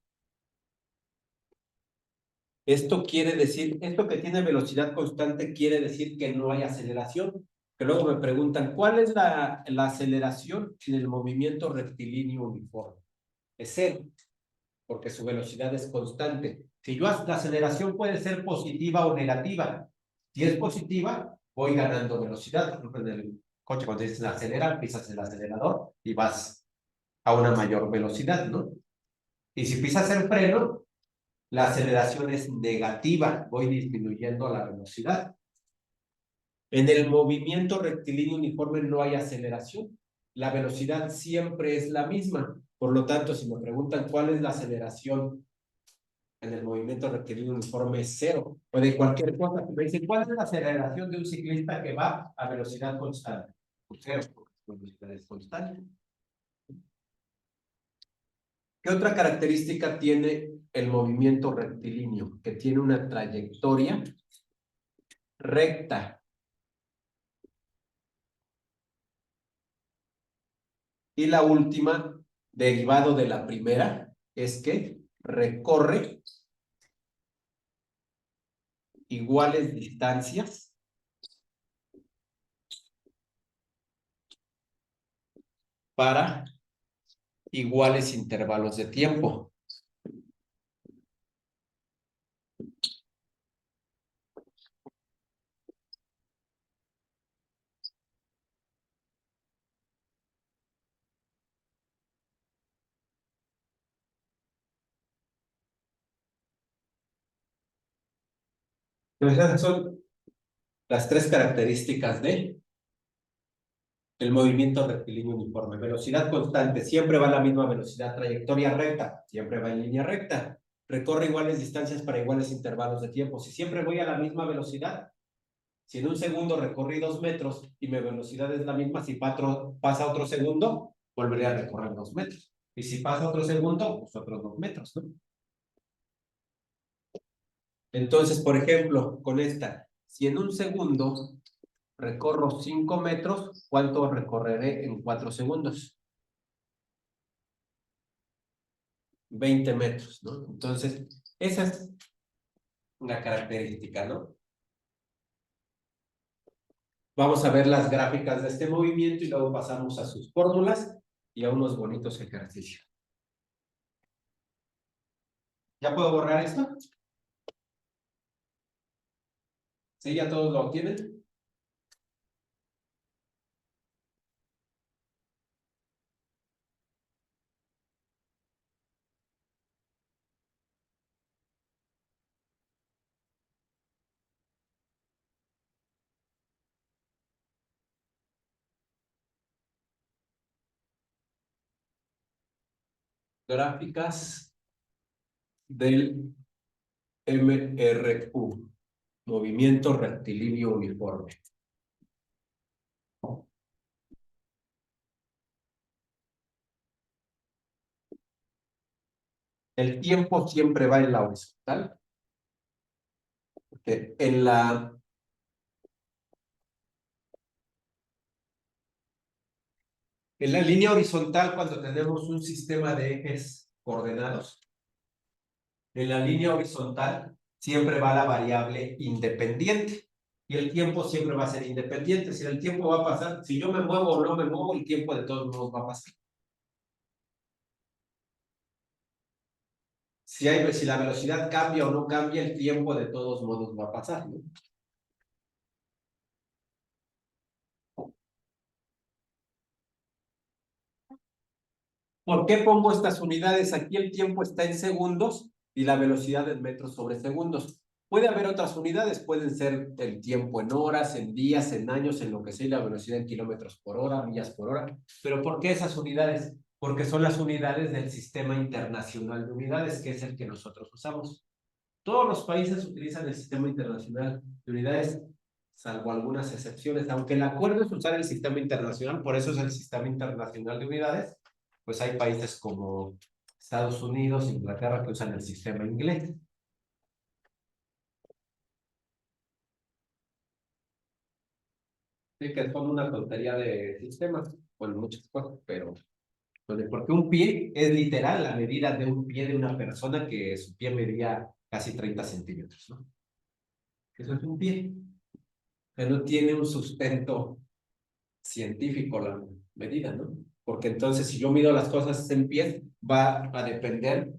Esto quiere decir, esto que tiene velocidad constante quiere decir que no hay aceleración. Que luego me preguntan, ¿cuál es la aceleración en el movimiento rectilíneo uniforme? Es cero, porque su velocidad es constante. La aceleración puede ser positiva o negativa. Si es positiva, voy ganando velocidad. Por ejemplo, coche, cuando dices acelerar, pisas el acelerador y vas a una mayor velocidad, ¿no? Y si pisas el freno, la aceleración es negativa, voy disminuyendo la velocidad. En el movimiento rectilíneo uniforme no hay aceleración. La velocidad siempre es la misma. Por lo tanto, si me preguntan cuál es la aceleración en el movimiento rectilíneo uniforme, es cero. O de cualquier cosa. Me dicen, ¿cuál es la aceleración de un ciclista que va a velocidad constante? Pues cero, porque la velocidad es constante. ¿Qué otra característica tiene el movimiento rectilíneo? Que tiene una trayectoria recta. Y la última, derivado de la primera, es que recorre iguales distancias para iguales intervalos de tiempo. Entonces, esas son las tres características de el movimiento rectilíneo uniforme. Velocidad constante, siempre va a la misma velocidad. Trayectoria recta, siempre va en línea recta. Recorre iguales distancias para iguales intervalos de tiempo. Si siempre voy a la misma velocidad, si en un segundo recorrí 2 metros y mi velocidad es la misma, si pasa otro segundo, volveré a recorrer 2 metros. Y si pasa otro segundo, pues otros 2 metros, ¿no? Entonces, por ejemplo, con esta, si en un segundo recorro 5 metros, ¿cuánto recorreré en 4 segundos? 20 metros, ¿no? Entonces, esa es una característica, ¿no? Vamos a ver las gráficas de este movimiento y luego pasamos a sus fórmulas y a unos bonitos ejercicios. ¿Ya puedo borrar esto? ¿Sí? ¿Ya todos lo tienen? Gráficas del MRU, movimiento rectilíneo uniforme. El tiempo siempre va en la horizontal. Porque en la línea horizontal, cuando tenemos un sistema de ejes coordenados, en la línea horizontal siempre va la variable independiente y el tiempo siempre va a ser independiente. Si el tiempo va a pasar, si yo me muevo o no me muevo, el tiempo de todos modos va a pasar. Si la velocidad cambia o no cambia, el tiempo de todos modos va a pasar, ¿no? ¿Por qué pongo estas unidades? Aquí el tiempo está en segundos y la velocidad en metros sobre segundos. Puede haber otras unidades, pueden ser el tiempo en horas, en días, en años, en lo que sea, y la velocidad en kilómetros por hora, millas por hora. ¿Pero por qué esas unidades? Porque son las unidades del Sistema Internacional de Unidades, que es el que nosotros usamos. Todos los países utilizan el Sistema Internacional de Unidades, salvo algunas excepciones, aunque el acuerdo es usar el Sistema Internacional, por eso es el Sistema Internacional de Unidades, pues hay países como Estados Unidos, Inglaterra, que usan el sistema inglés. Sí, que son una tontería de sistemas, bueno, muchas cosas, pero porque un pie es literal la medida de un pie de una persona que su pie medía casi 30 centímetros, ¿no? Eso es un pie, que no tiene un sustento científico la medida, ¿no? Porque entonces si yo mido las cosas en pies, va a depender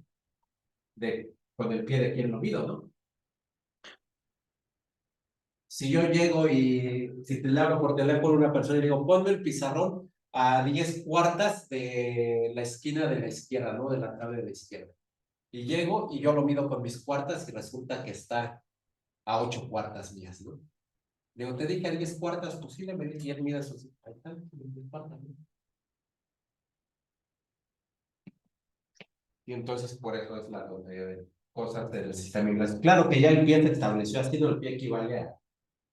de con el pie de quién lo mido, ¿no? Si yo llego y si te le hablo por teléfono a una persona y le digo, ponme el pizarrón a 10 cuartas de la esquina de la izquierda, ¿no? De la tabla de la izquierda. Y llego y yo lo mido con mis cuartas y resulta que está a 8 cuartas mías, ¿no? Le digo, te dije a 10 cuartas, pues sí le medí y él mide sus, ahí está, 10 cuartas, ¿no? Y entonces por eso es la tontería de cosas del sistema inglés. Claro que ya el pie se estableció así, no, el pie equivale a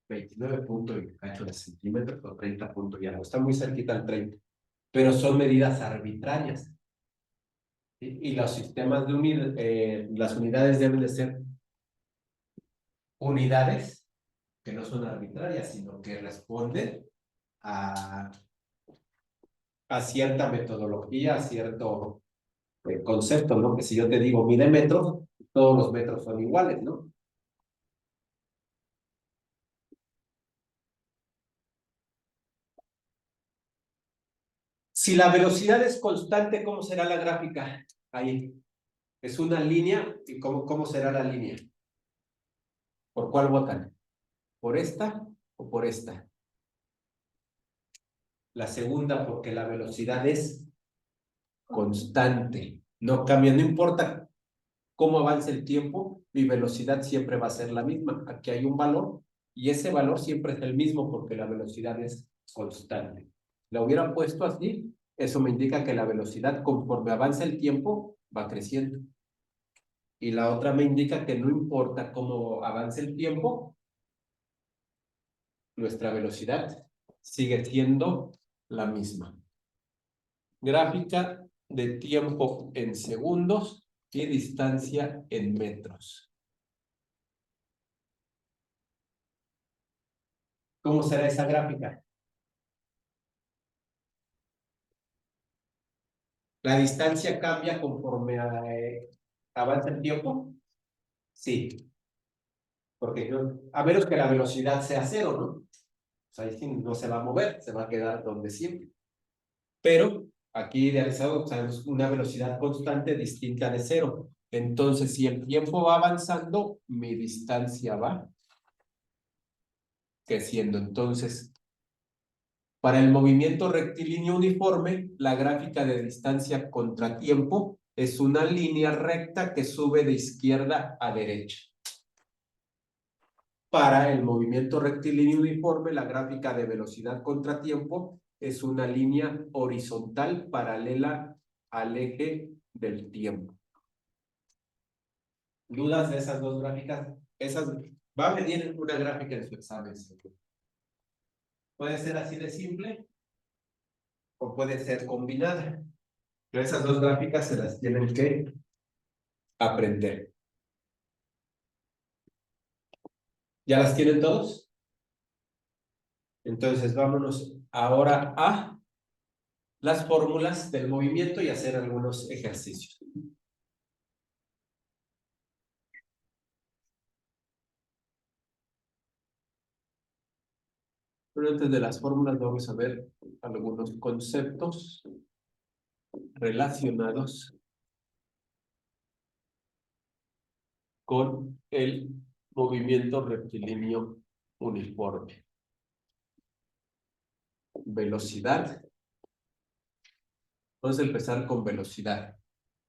29 puntos y cacho de centímetros o 30 puntos ya, no está muy cerquita al 30, pero son medidas arbitrarias. Y los sistemas de las unidades deben de ser unidades que no son arbitrarias, sino que responden a, a cierta metodología, a cierto concepto, ¿no? Que si yo te digo mide metros, todos los metros son iguales, ¿no? Si la velocidad es constante, ¿cómo será la gráfica? Ahí. Es una línea. ¿Y cómo será la línea? ¿Por cuál votan? ¿Por esta o por esta? La segunda, porque la velocidad es constante. No cambia, no importa cómo avance el tiempo, mi velocidad siempre va a ser la misma. Aquí hay un valor y ese valor siempre es el mismo porque la velocidad es constante. La hubiera puesto así, eso me indica que la velocidad conforme avanza el tiempo va creciendo. Y la otra me indica que no importa cómo avance el tiempo, nuestra velocidad sigue siendo la misma. Gráfica de tiempo en segundos y distancia en metros. ¿Cómo será esa gráfica? ¿La distancia cambia conforme avanza el tiempo? Sí, porque a menos que la velocidad sea cero, ¿no? O sea, ahí sí no se va a mover, se va a quedar donde siempre. Pero aquí idealizado, o sea, es una velocidad constante distinta de cero. Entonces, si el tiempo va avanzando, mi distancia va creciendo. Entonces, para el movimiento rectilíneo uniforme, la gráfica de distancia contra tiempo es una línea recta que sube de izquierda a derecha. Para el movimiento rectilíneo uniforme, la gráfica de velocidad contra tiempo es una línea horizontal paralela al eje del tiempo. ¿Dudas de esas dos gráficas? Esas va a venir una gráfica en su examen. Puede ser así de simple o puede ser combinada. Pero esas dos gráficas se las tienen que aprender. ¿Ya las tienen todos? Entonces vámonos ahora a las fórmulas del movimiento y hacer algunos ejercicios. Pero antes de las fórmulas vamos a ver algunos conceptos relacionados con el movimiento rectilíneo uniforme. Velocidad. Vamos a empezar con velocidad.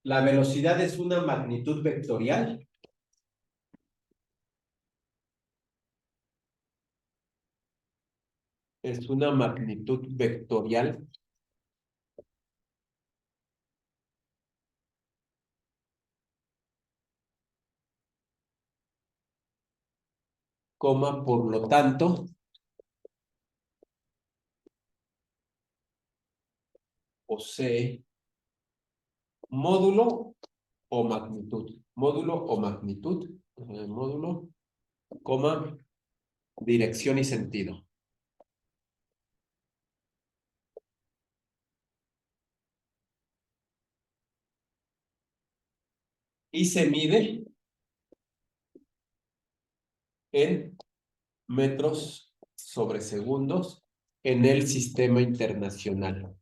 La velocidad es una magnitud vectorial. Es una magnitud vectorial coma, por lo tanto, posee módulo o magnitud. Módulo o magnitud. Módulo, coma, dirección y sentido. Y se mide en metros sobre segundos en el Sistema Internacional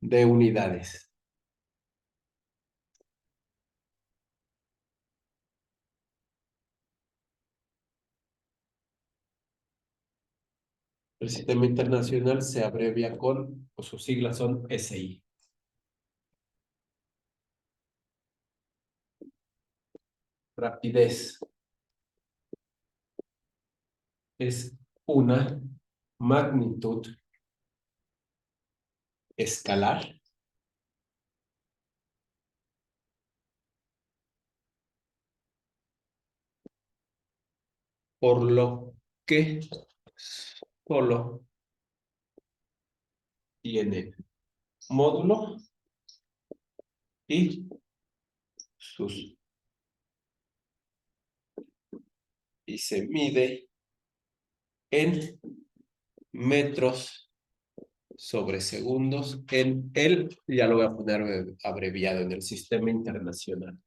de Unidades. El sistema internacional se abrevia con, o sus siglas son SI. Rapidez es una magnitud escalar por lo que solo tiene módulo y sus y se mide en metros sobre segundos en el, ya lo voy a poner abreviado, en el sistema internacional.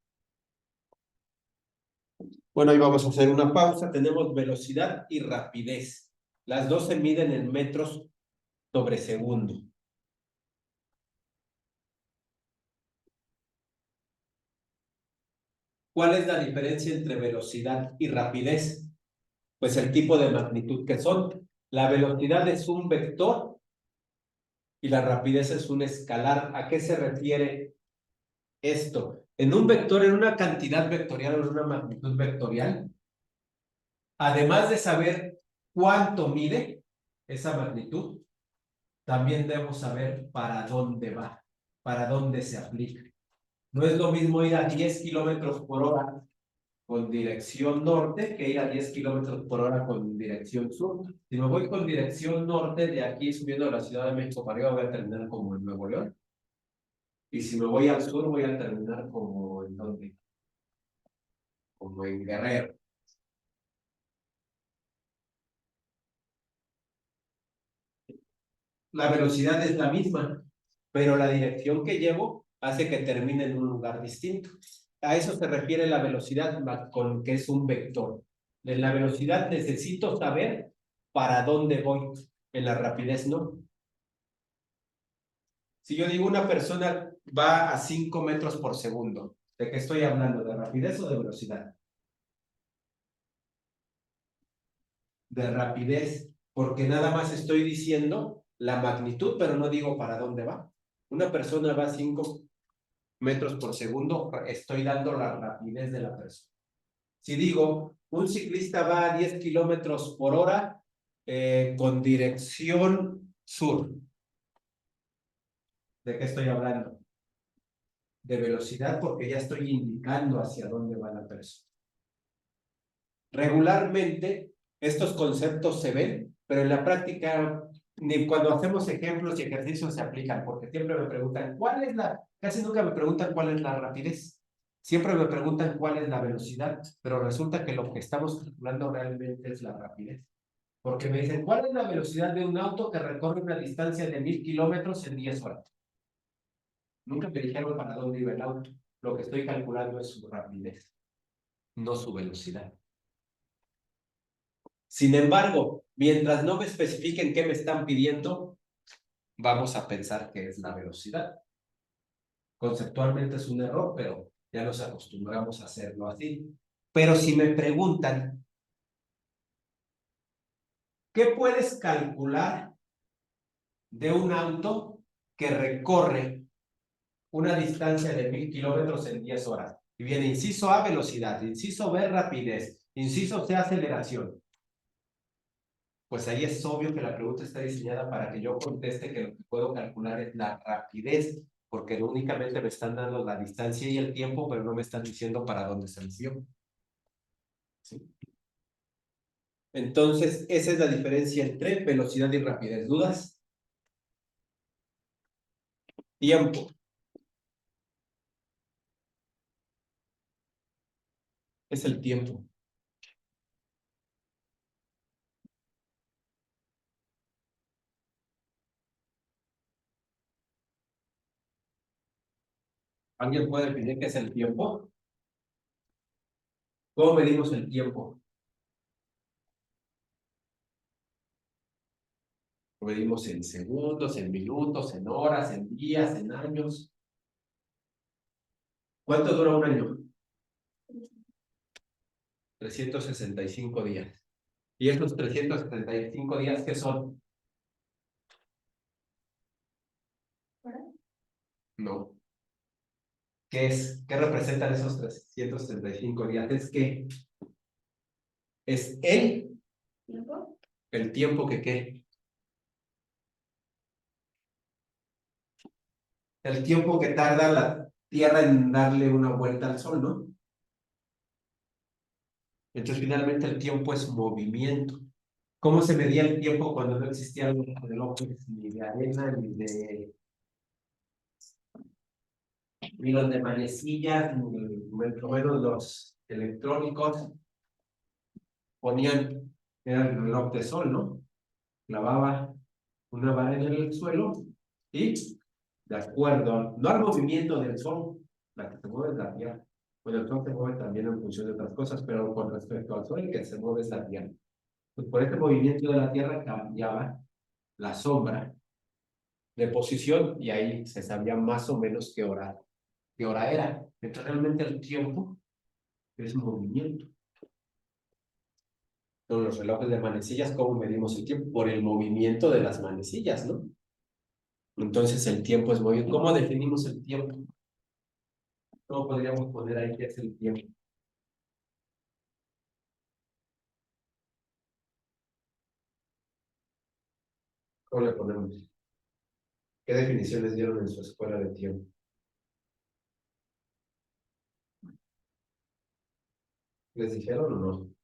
Bueno, ahí vamos a hacer una pausa. Tenemos velocidad y rapidez. Las dos se miden en metros sobre segundo. ¿Cuál es la diferencia entre velocidad y rapidez? Pues el tipo de magnitud que son. La velocidad es un vector y la rapidez es un escalar. ¿A qué se refiere esto? En un vector, en una cantidad vectorial o en una magnitud vectorial, además de saber cuánto mide esa magnitud, también debo saber para dónde va, para dónde se aplica. No es lo mismo ir a 10 kilómetros por hora con dirección norte que ir a 10 kilómetros por hora con dirección sur. Si me voy con dirección norte, de aquí subiendo a la Ciudad de México para arriba, voy a terminar como en Nuevo León. Y si me voy al sur, voy a terminar como en donde, como en Guerrero. La velocidad es la misma, pero la dirección que llevo hace que termine en un lugar distinto. A eso se refiere la velocidad, con que es un vector. En la velocidad necesito saber para dónde voy. En la rapidez no. Si yo digo una persona va a 5 metros por segundo, ¿de qué estoy hablando? ¿De rapidez o de velocidad? De rapidez, porque nada más estoy diciendo la magnitud, pero no digo para dónde va. Una persona va a 5 metros por segundo, estoy dando la rapidez de la persona. Si digo, un ciclista va a 10 kilómetros por hora con dirección sur, ¿de qué estoy hablando? De velocidad, porque ya estoy indicando hacia dónde va la persona. Regularmente, estos conceptos se ven, pero en la práctica, ni cuando hacemos ejemplos y ejercicios se aplican, porque siempre me preguntan, casi nunca me preguntan cuál es la rapidez. Siempre me preguntan cuál es la velocidad, pero resulta que lo que estamos calculando realmente es la rapidez. Porque me dicen, ¿cuál es la velocidad de un auto que recorre una distancia de 1000 kilómetros en 10 horas? Nunca me dijeron para dónde iba el auto. Lo que estoy calculando es su rapidez, no su velocidad. Sin embargo, mientras no me especifiquen qué me están pidiendo, vamos a pensar que es la velocidad. Conceptualmente es un error, pero ya nos acostumbramos a hacerlo así. Pero si me preguntan, ¿qué puedes calcular de un auto que recorre una distancia de 1000 kilómetros en 10 horas? Y viene inciso A, velocidad, inciso B, rapidez, inciso C, aceleración. Pues ahí es obvio que la pregunta está diseñada para que yo conteste que lo que puedo calcular es la rapidez, porque únicamente me están dando la distancia y el tiempo, pero no me están diciendo para dónde se movió. ¿Sí? Entonces, esa es la diferencia entre velocidad y rapidez. ¿Dudas? Tiempo. Es el tiempo. ¿Alguien puede definir qué es el tiempo? ¿Cómo medimos el tiempo? Lo medimos en segundos, en minutos, en horas, en días, en años. ¿Cuánto dura un año? 365 días. ¿Y estos 375 días qué son? No. ¿Qué es? ¿Qué representan esos 365 días? Es que es ¿Tiempo? el tiempo que qué. El tiempo que tarda la Tierra en darle una vuelta al Sol, ¿no? Entonces, finalmente, el tiempo es movimiento. ¿Cómo se medía el tiempo cuando no existían los relojes ni de arena, ni los de manecillas, ni mucho menos los electrónicos? Ponían, era el reloj de sol, ¿no? Clavaba una vara en el suelo y, de acuerdo, no al movimiento del sol, la que se mueve es la Tierra. Bueno, el sol se mueve también en función de otras cosas, pero con respecto al sol, el que se mueve es la Tierra. Pues por este movimiento de la Tierra cambiaba la sombra de posición y ahí se sabía más o menos qué hora era. Entonces, realmente el tiempo es movimiento. Con los relojes de manecillas, ¿cómo medimos el tiempo? Por el movimiento de las manecillas, ¿no? Entonces el tiempo es movimiento. ¿Cómo definimos el tiempo? ¿Cómo podríamos poner ahí qué es el tiempo? ¿Cómo le ponemos? ¿Qué definiciones dieron en su escuela de tiempo? ¿Les dijeron o no?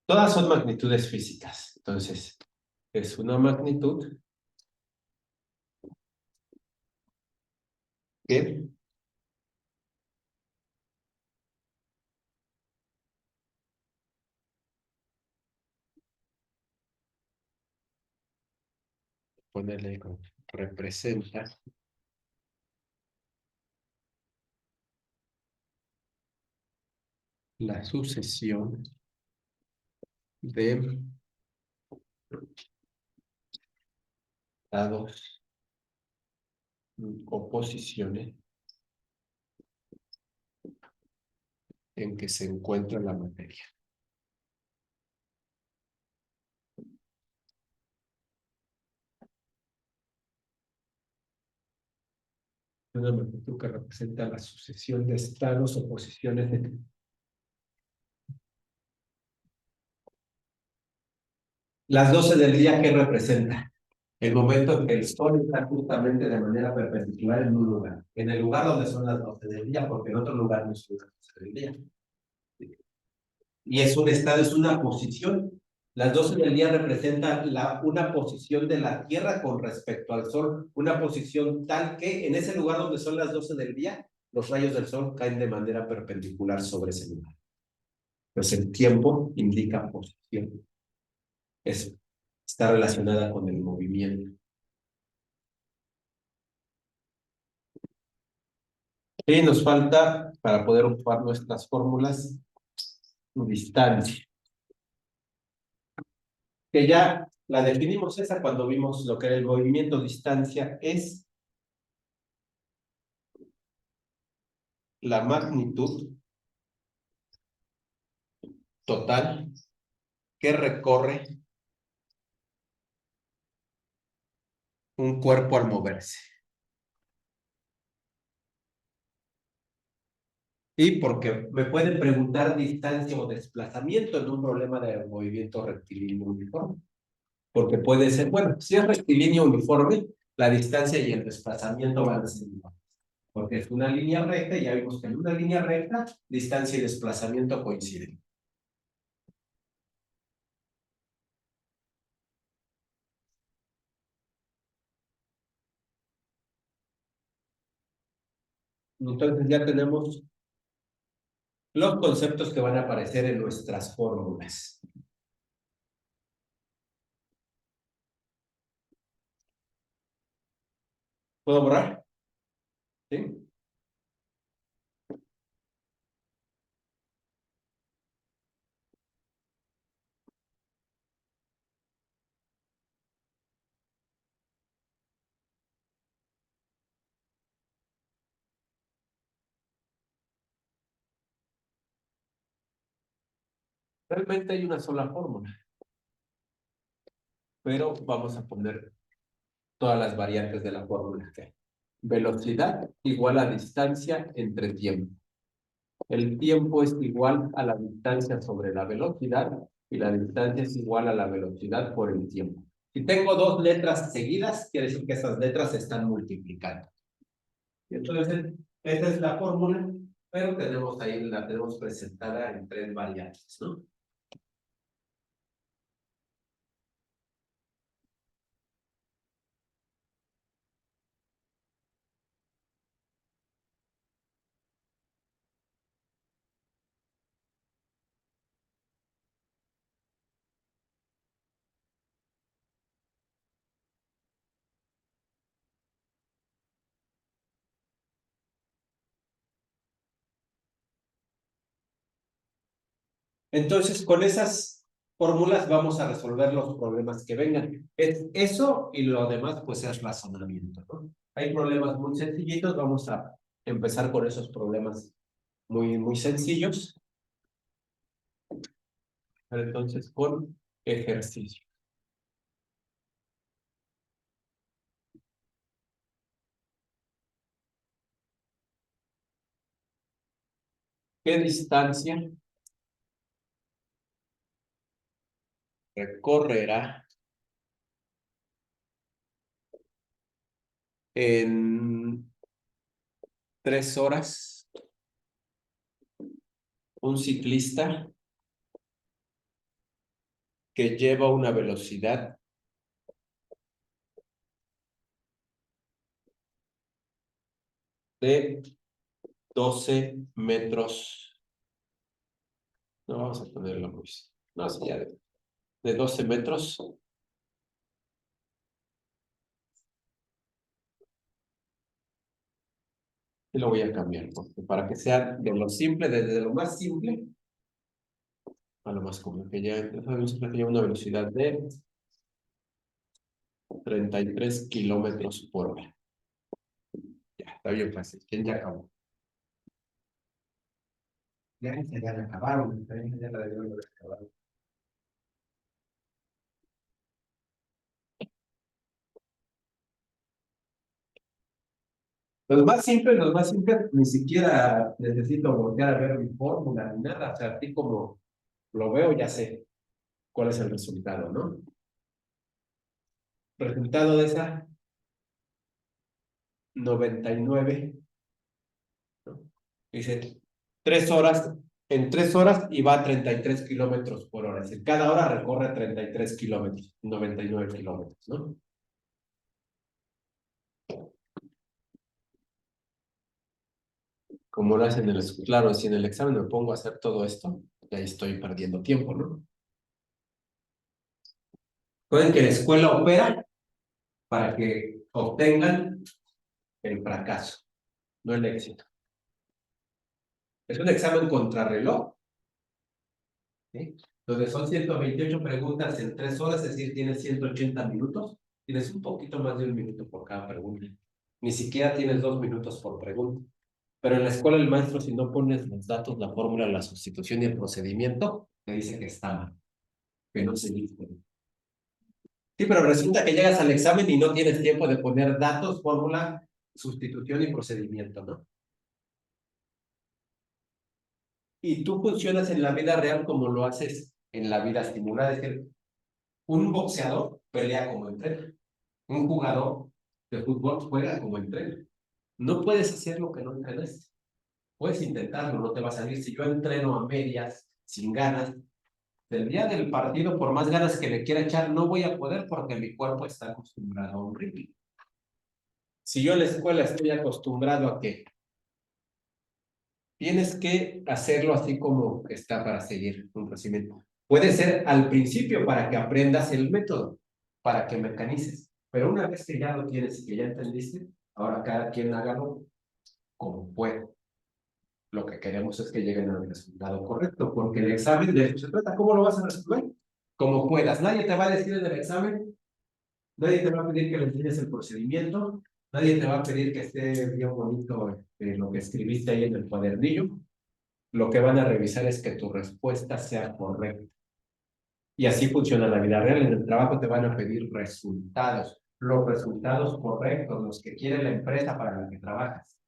Todas son magnitudes físicas. Entonces, es una magnitud que ponerle representa la sucesión de dados o posiciones en que se encuentra la materia. Una magnitud que representa la sucesión de estados o posiciones de... Las 12 del día, ¿qué representa? El momento en que el sol está justamente de manera perpendicular en un lugar. En el lugar donde son las 12 del día, porque en otro lugar no son las 12 del día. Y es un estado, es una posición. Las 12 del día representan una posición de la Tierra con respecto al Sol, una posición tal que en ese lugar donde son las 12 del día, los rayos del Sol caen de manera perpendicular sobre ese lugar. Pues el tiempo indica posición. Está relacionada con el movimiento. Y nos falta, para poder ocupar nuestras fórmulas, distancia, que ya la definimos esa cuando vimos lo que era el movimiento. Distancia es la magnitud total que recorre un cuerpo al moverse. Y porque me pueden preguntar distancia o desplazamiento en un problema de movimiento rectilíneo uniforme. Porque puede ser, bueno, si es rectilíneo uniforme, la distancia y el desplazamiento van a ser iguales. Porque es una línea recta y ya vimos que en una línea recta, distancia y desplazamiento coinciden. Entonces ya tenemos los conceptos que van a aparecer en nuestras fórmulas. ¿Puedo borrar? ¿Sí? Realmente hay una sola fórmula, pero vamos a poner todas las variantes de la fórmula que hay. Velocidad igual a distancia entre tiempo. El tiempo es igual a la distancia sobre la velocidad y la distancia es igual a la velocidad por el tiempo. Si tengo dos letras seguidas, quiere decir que esas letras se están multiplicando. Y entonces, esta es la fórmula, pero tenemos ahí, la tenemos presentada en tres variantes, ¿no? Entonces, con esas fórmulas vamos a resolver los problemas que vengan. Es eso y lo demás, pues es razonamiento, ¿no? Hay problemas muy sencillitos, vamos a empezar con esos problemas muy sencillos. Entonces, con ejercicio. ¿Qué distancia recorrerá en 3 horas un ciclista que lleva una velocidad de 12 metros? No vamos a ponerlo muy. No, sí, ya de 12 metros. Y lo voy a cambiar, porque para que sea de lo simple, desde lo más simple a lo más común, que ya lleva una velocidad de 33 kilómetros por hora. Ya, está bien fácil. ¿Quién ya acabó? Ya la acabaron, ya la debieron haber acabado. Los más simples, ni siquiera necesito voltear a ver mi fórmula ni nada. O sea, así como lo veo, ya sé cuál es el resultado, ¿no? Resultado de esa 99, ¿no? Dice 3 horas, en 3 horas y va a 33 kilómetros por hora. Es decir, cada hora recorre 33 kilómetros, 99 kilómetros, ¿no? Como lo hacen en el, claro, si en el examen me pongo a hacer todo esto, ya estoy perdiendo tiempo, ¿no? Pueden que la escuela opera para que obtengan el fracaso, no el éxito. Es un examen contrarreloj, ¿sí? Donde son 128 preguntas en 3 horas, es decir, tienes 180 minutos, tienes un poquito más de un minuto por cada pregunta. Ni siquiera tienes 2 minutos por pregunta. Pero en la escuela el maestro, si no pones los datos, la fórmula, la sustitución y el procedimiento, te dice que está mal, que no se dice. Sí, pero resulta que llegas al examen y no tienes tiempo de poner datos, fórmula, sustitución y procedimiento, ¿no? Y tú funcionas en la vida real como lo haces en la vida simulada. Es decir, un boxeador pelea como entrena. Un jugador de fútbol juega como entrena. No puedes hacer lo que no entrenaste. Puedes intentarlo, no te va a salir. Si yo entreno a medias, sin ganas, del día del partido, por más ganas que le quiera echar, no voy a poder porque mi cuerpo está acostumbrado a un ritmo. Si yo en la escuela estoy acostumbrado a que tienes que hacerlo así como está para seguir un procedimiento. Puede ser al principio para que aprendas el método, para que mecanices, pero una vez que ya lo tienes y que ya entendiste, ahora cada quien hágalo como puede. Lo que queremos es que lleguen al resultado correcto, porque el examen de eso se trata. ¿Cómo lo vas a resolver? Como puedas. Nadie te va a decir en el examen, nadie te va a pedir que le enseñes el procedimiento, nadie te va a pedir que esté bien bonito lo que escribiste ahí en el cuadernillo. lo que van a revisar es que tu respuesta sea correcta. Y así funciona la vida real. En el trabajo te van a pedir resultados, los resultados correctos, los que quiere la empresa para la que trabajas.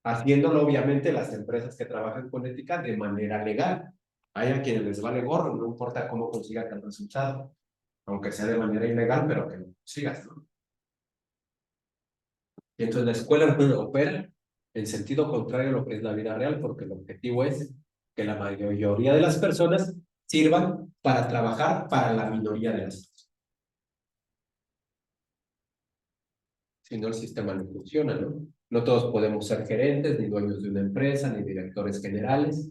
Haciéndolo, obviamente, las empresas que trabajan con ética de manera legal. Hay a quienes les vale gorro, no importa cómo consigas el resultado, aunque sea de manera ilegal, pero que lo consigas, ¿no? Y entonces la escuela opera en sentido contrario a lo que es la vida real, porque el objetivo es que la mayoría de las personas sirvan para trabajar para la minoría de las personas. Si no, el sistema no funciona, ¿no? No todos podemos ser gerentes, ni dueños de una empresa, ni directores generales,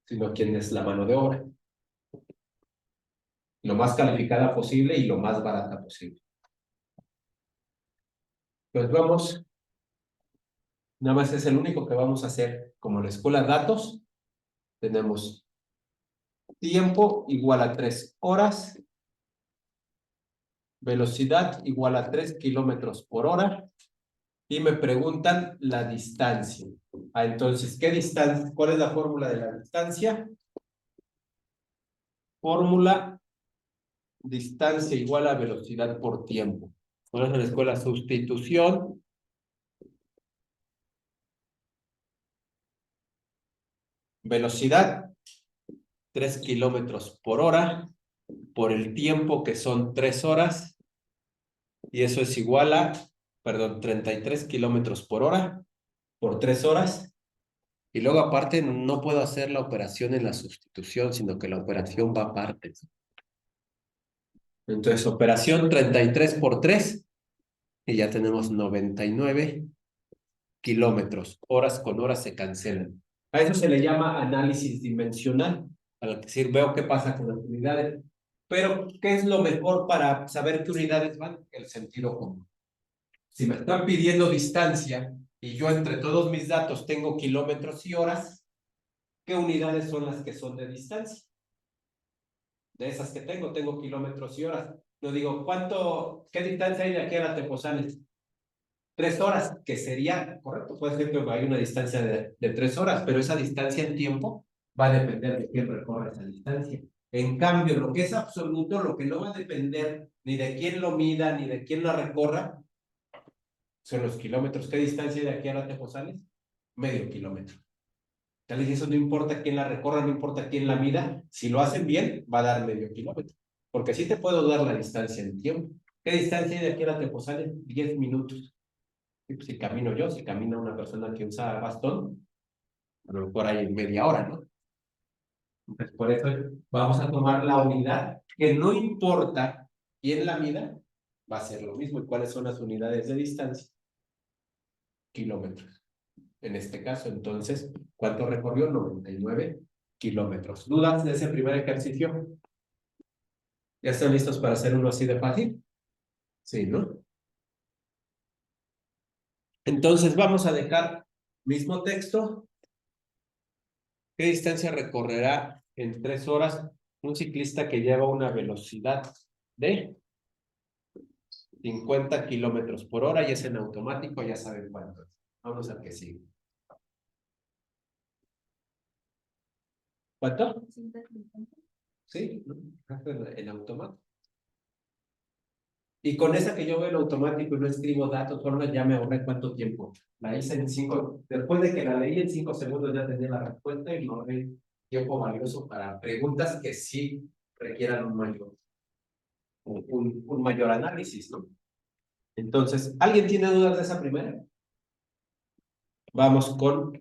sino quien es la mano de obra, lo más calificada posible y lo más barata posible. Pues vamos, nada más es el único que vamos a hacer como la escuela datos. Tenemos tiempo igual a 3 horas, velocidad igual a 3 kilómetros por hora, y me preguntan la distancia. Entonces, ¿qué distancia? ¿Cuál es la fórmula de la distancia? Fórmula distancia igual a velocidad por tiempo. Bueno, en la escuela sustitución. Velocidad, 3 kilómetros por hora, por el tiempo que son 3 horas, y eso es igual a, perdón, 33 kilómetros por hora, por 3 horas, y luego aparte no puedo hacer la operación en la sustitución, sino que la operación va aparte. Entonces, operación 33 por 3, y ya tenemos 99 kilómetros. Horas con horas se cancelan. A eso se le llama análisis dimensional. Al decir, veo qué pasa con las unidades. Pero, ¿qué es lo mejor para saber qué unidades van? El sentido común. Si me están pidiendo distancia y yo entre todos mis datos tengo kilómetros y horas, ¿qué unidades son las que son de distancia? De esas que tengo kilómetros y horas. No digo, qué distancia hay de aquí a la Tepozanes? 3 horas, que sería correcto. Puede ser que hay una distancia de 3 horas, pero esa distancia en tiempo va a depender de quién recorre esa distancia. En cambio, lo que es absoluto, lo que no va a depender ni de quién lo mida, ni de quién lo recorra, son los kilómetros. ¿Qué distancia de aquí a la Teposales? Medio kilómetro. Tal vez eso no importa quién la recorra, no importa quién la mida. Si lo hacen bien, va a dar medio kilómetro. Porque sí te puedo dar la distancia en tiempo. ¿Qué distancia hay de aquí a la Teposales? 10 minutos. Si camino yo, si camina una persona que usa bastón, a lo mejor hay media hora, ¿no? Entonces, por eso vamos a tomar la unidad, que no importa quién la mida, va a ser lo mismo. ¿Y cuáles son las unidades de distancia? Kilómetros. En este caso, entonces, ¿cuánto recorrió? 99 kilómetros. ¿Dudas de ese primer ejercicio? ¿Ya están listos para hacer uno así de fácil? Sí, ¿no? Entonces, vamos a dejar mismo texto. ¿Qué distancia recorrerá en 3 horas un ciclista que lleva una velocidad de 50 kilómetros por hora y es en automático? Ya saben cuánto es. Vamos al que sigue. ¿Cuánto? 150. Sí, ¿no? En automático. Y con esa que yo veo en automático y no escribo datos, solo ya me ahorré cuánto tiempo. La hice en 5, después de que la leí en 5 segundos ya tenía la respuesta y me ahorré tiempo valioso para preguntas que sí requieran un mayor análisis, ¿no? Entonces, ¿alguien tiene dudas de esa primera? Vamos con,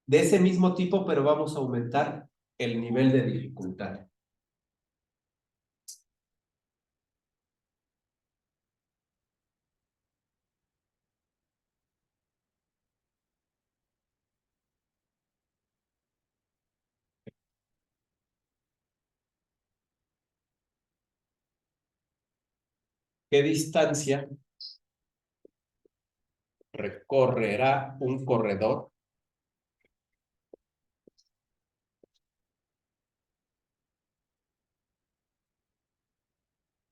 de ese mismo tipo, pero vamos a aumentar el nivel de dificultad. ¿Qué distancia recorrerá un corredor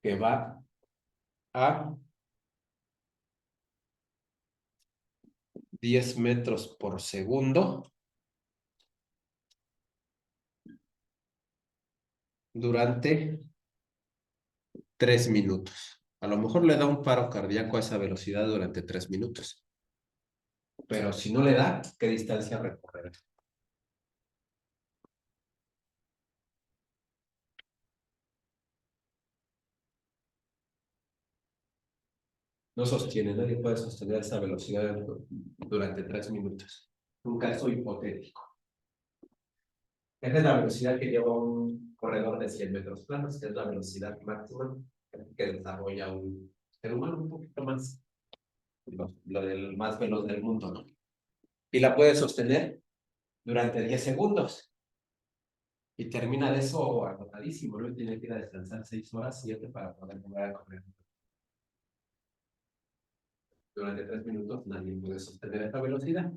que va a 10 metros por segundo durante 3 minutos. A lo mejor le da un paro cardíaco a esa velocidad durante 3 minutos. Pero si no le da, ¿qué distancia recorrerá? No sostiene, nadie puede sostener esa velocidad durante 3 minutos. Un caso hipotético. Esta es la velocidad que lleva un corredor de 100 metros planos, que es la velocidad máxima que desarrolla un ser humano, un poquito más. Lo del más veloz del mundo, ¿no? Y la puede sostener durante 10 segundos. Y termina de eso agotadísimo, luego tiene que ir a descansar 6 horas, 7 para poder volver a correr. Durante 3 minutos nadie puede sostener esta velocidad.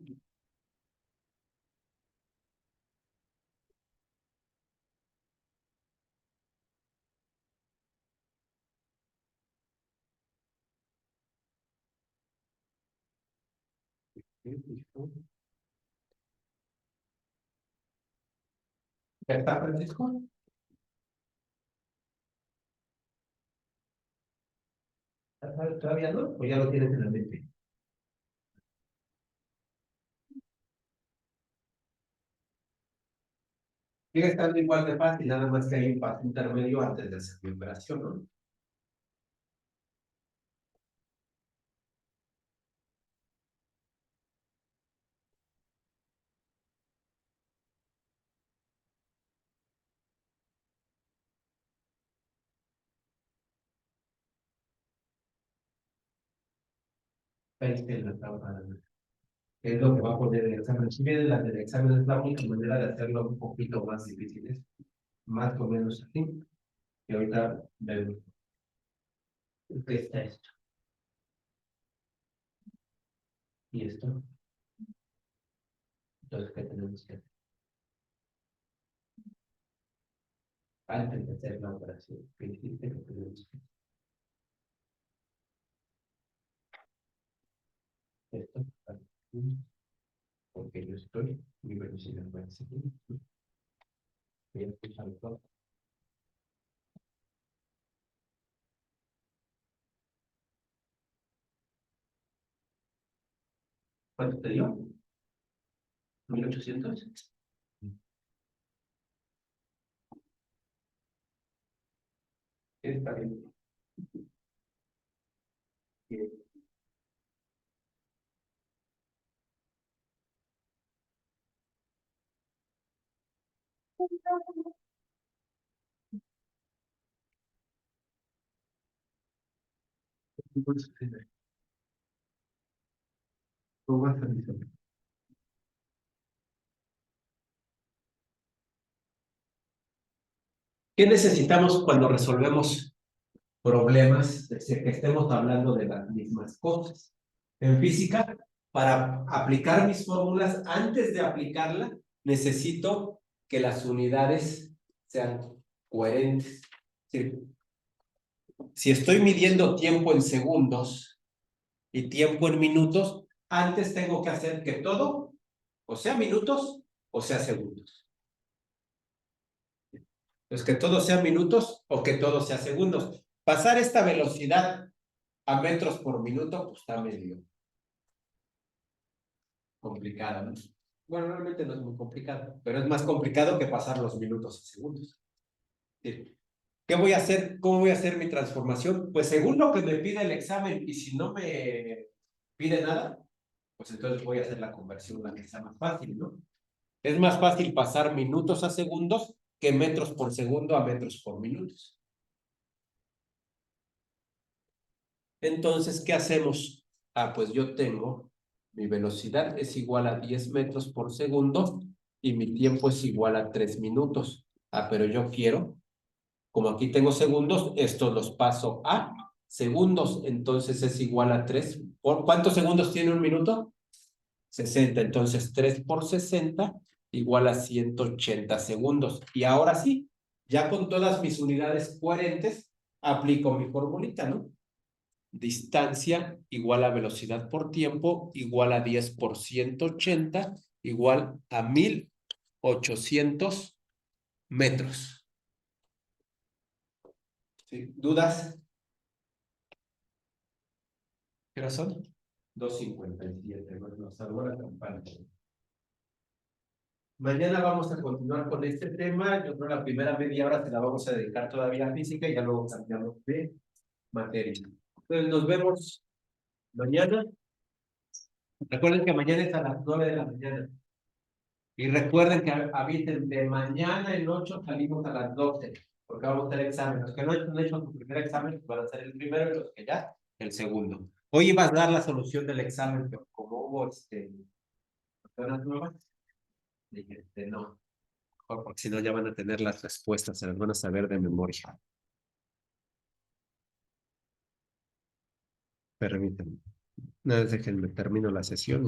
¿Ya está, Francisco? ¿Todavía no? ¿O ya lo tienes en la mente? Sigue estando igual de fácil, nada más que hay un paso intermedio antes de hacer mi operación, ¿no? Ahí está en la tabla. Es lo que va a poner el examen. Si bien la del examen es la única manera de hacerlo un poquito más difícil, más o menos así. Y ahorita vemos qué está esto. Y esto. Entonces, ¿qué tenemos que hacer? Antes de hacer la operación, ¿qué hiciste? ¿Qué tenemos que hacer? Esto, porque yo estoy, mi velocidad va a seguir. Voy a escuchar todo. ¿Cuánto te dio? ¿1800? Está bien. ¿Cómo vas a hacer? ¿Qué necesitamos cuando resolvemos problemas, que estemos hablando de las mismas cosas? En física, para aplicar mis fórmulas, antes de aplicarla, necesito que las unidades sean coherentes. Si estoy midiendo tiempo en segundos y tiempo en minutos, antes tengo que hacer que todo, o sea minutos, o sea segundos. Pues que todo sea minutos o que todo sea segundos. Pasar esta velocidad a metros por minuto, pues está medio complicado, ¿no? Bueno, realmente no es muy complicado, pero es más complicado que pasar los minutos a segundos. ¿Sí? ¿Qué voy a hacer? ¿Cómo voy a hacer mi transformación? Pues según lo que me pide el examen, y si no me pide nada, pues entonces voy a hacer la conversión, la que sea más fácil, ¿no? Es más fácil pasar minutos a segundos que metros por segundo a metros por minutos. Entonces, ¿qué hacemos? Ah, pues yo tengo, mi velocidad es igual a 10 metros por segundo y mi tiempo es igual a 3 minutos. Ah, pero yo quiero, como aquí tengo segundos, estos los paso a segundos, entonces es igual a 3. ¿Por cuántos segundos tiene un minuto? 60, entonces 3 por 60 igual a 180 segundos. Y ahora sí, ya con todas mis unidades coherentes, aplico mi formulita, ¿no? distancia igual a velocidad por tiempo igual a 10 por 180 igual a 1800 metros. ¿Sí? ¿Dudas? ¿Qué hora son? 2:57. Bueno, nos salvó la campana. Mañana vamos a continuar con este tema. Yo creo que la primera media hora se la vamos a dedicar todavía a física y ya luego cambiamos de materia. Entonces nos vemos mañana. Recuerden que mañana es a las 9 de la mañana. Y recuerden que avisen de mañana el 8 salimos a las 12, porque vamos a hacer examen. Los que no han hecho su primer examen van a hacer el primero y los que ya, el segundo. Hoy ibas a dar la solución del examen, pero como hubo personas nuevas, dije, no. Porque si no ya van a tener las respuestas, se las van a saber de memoria. Permítanme. No, déjenme termino la sesión y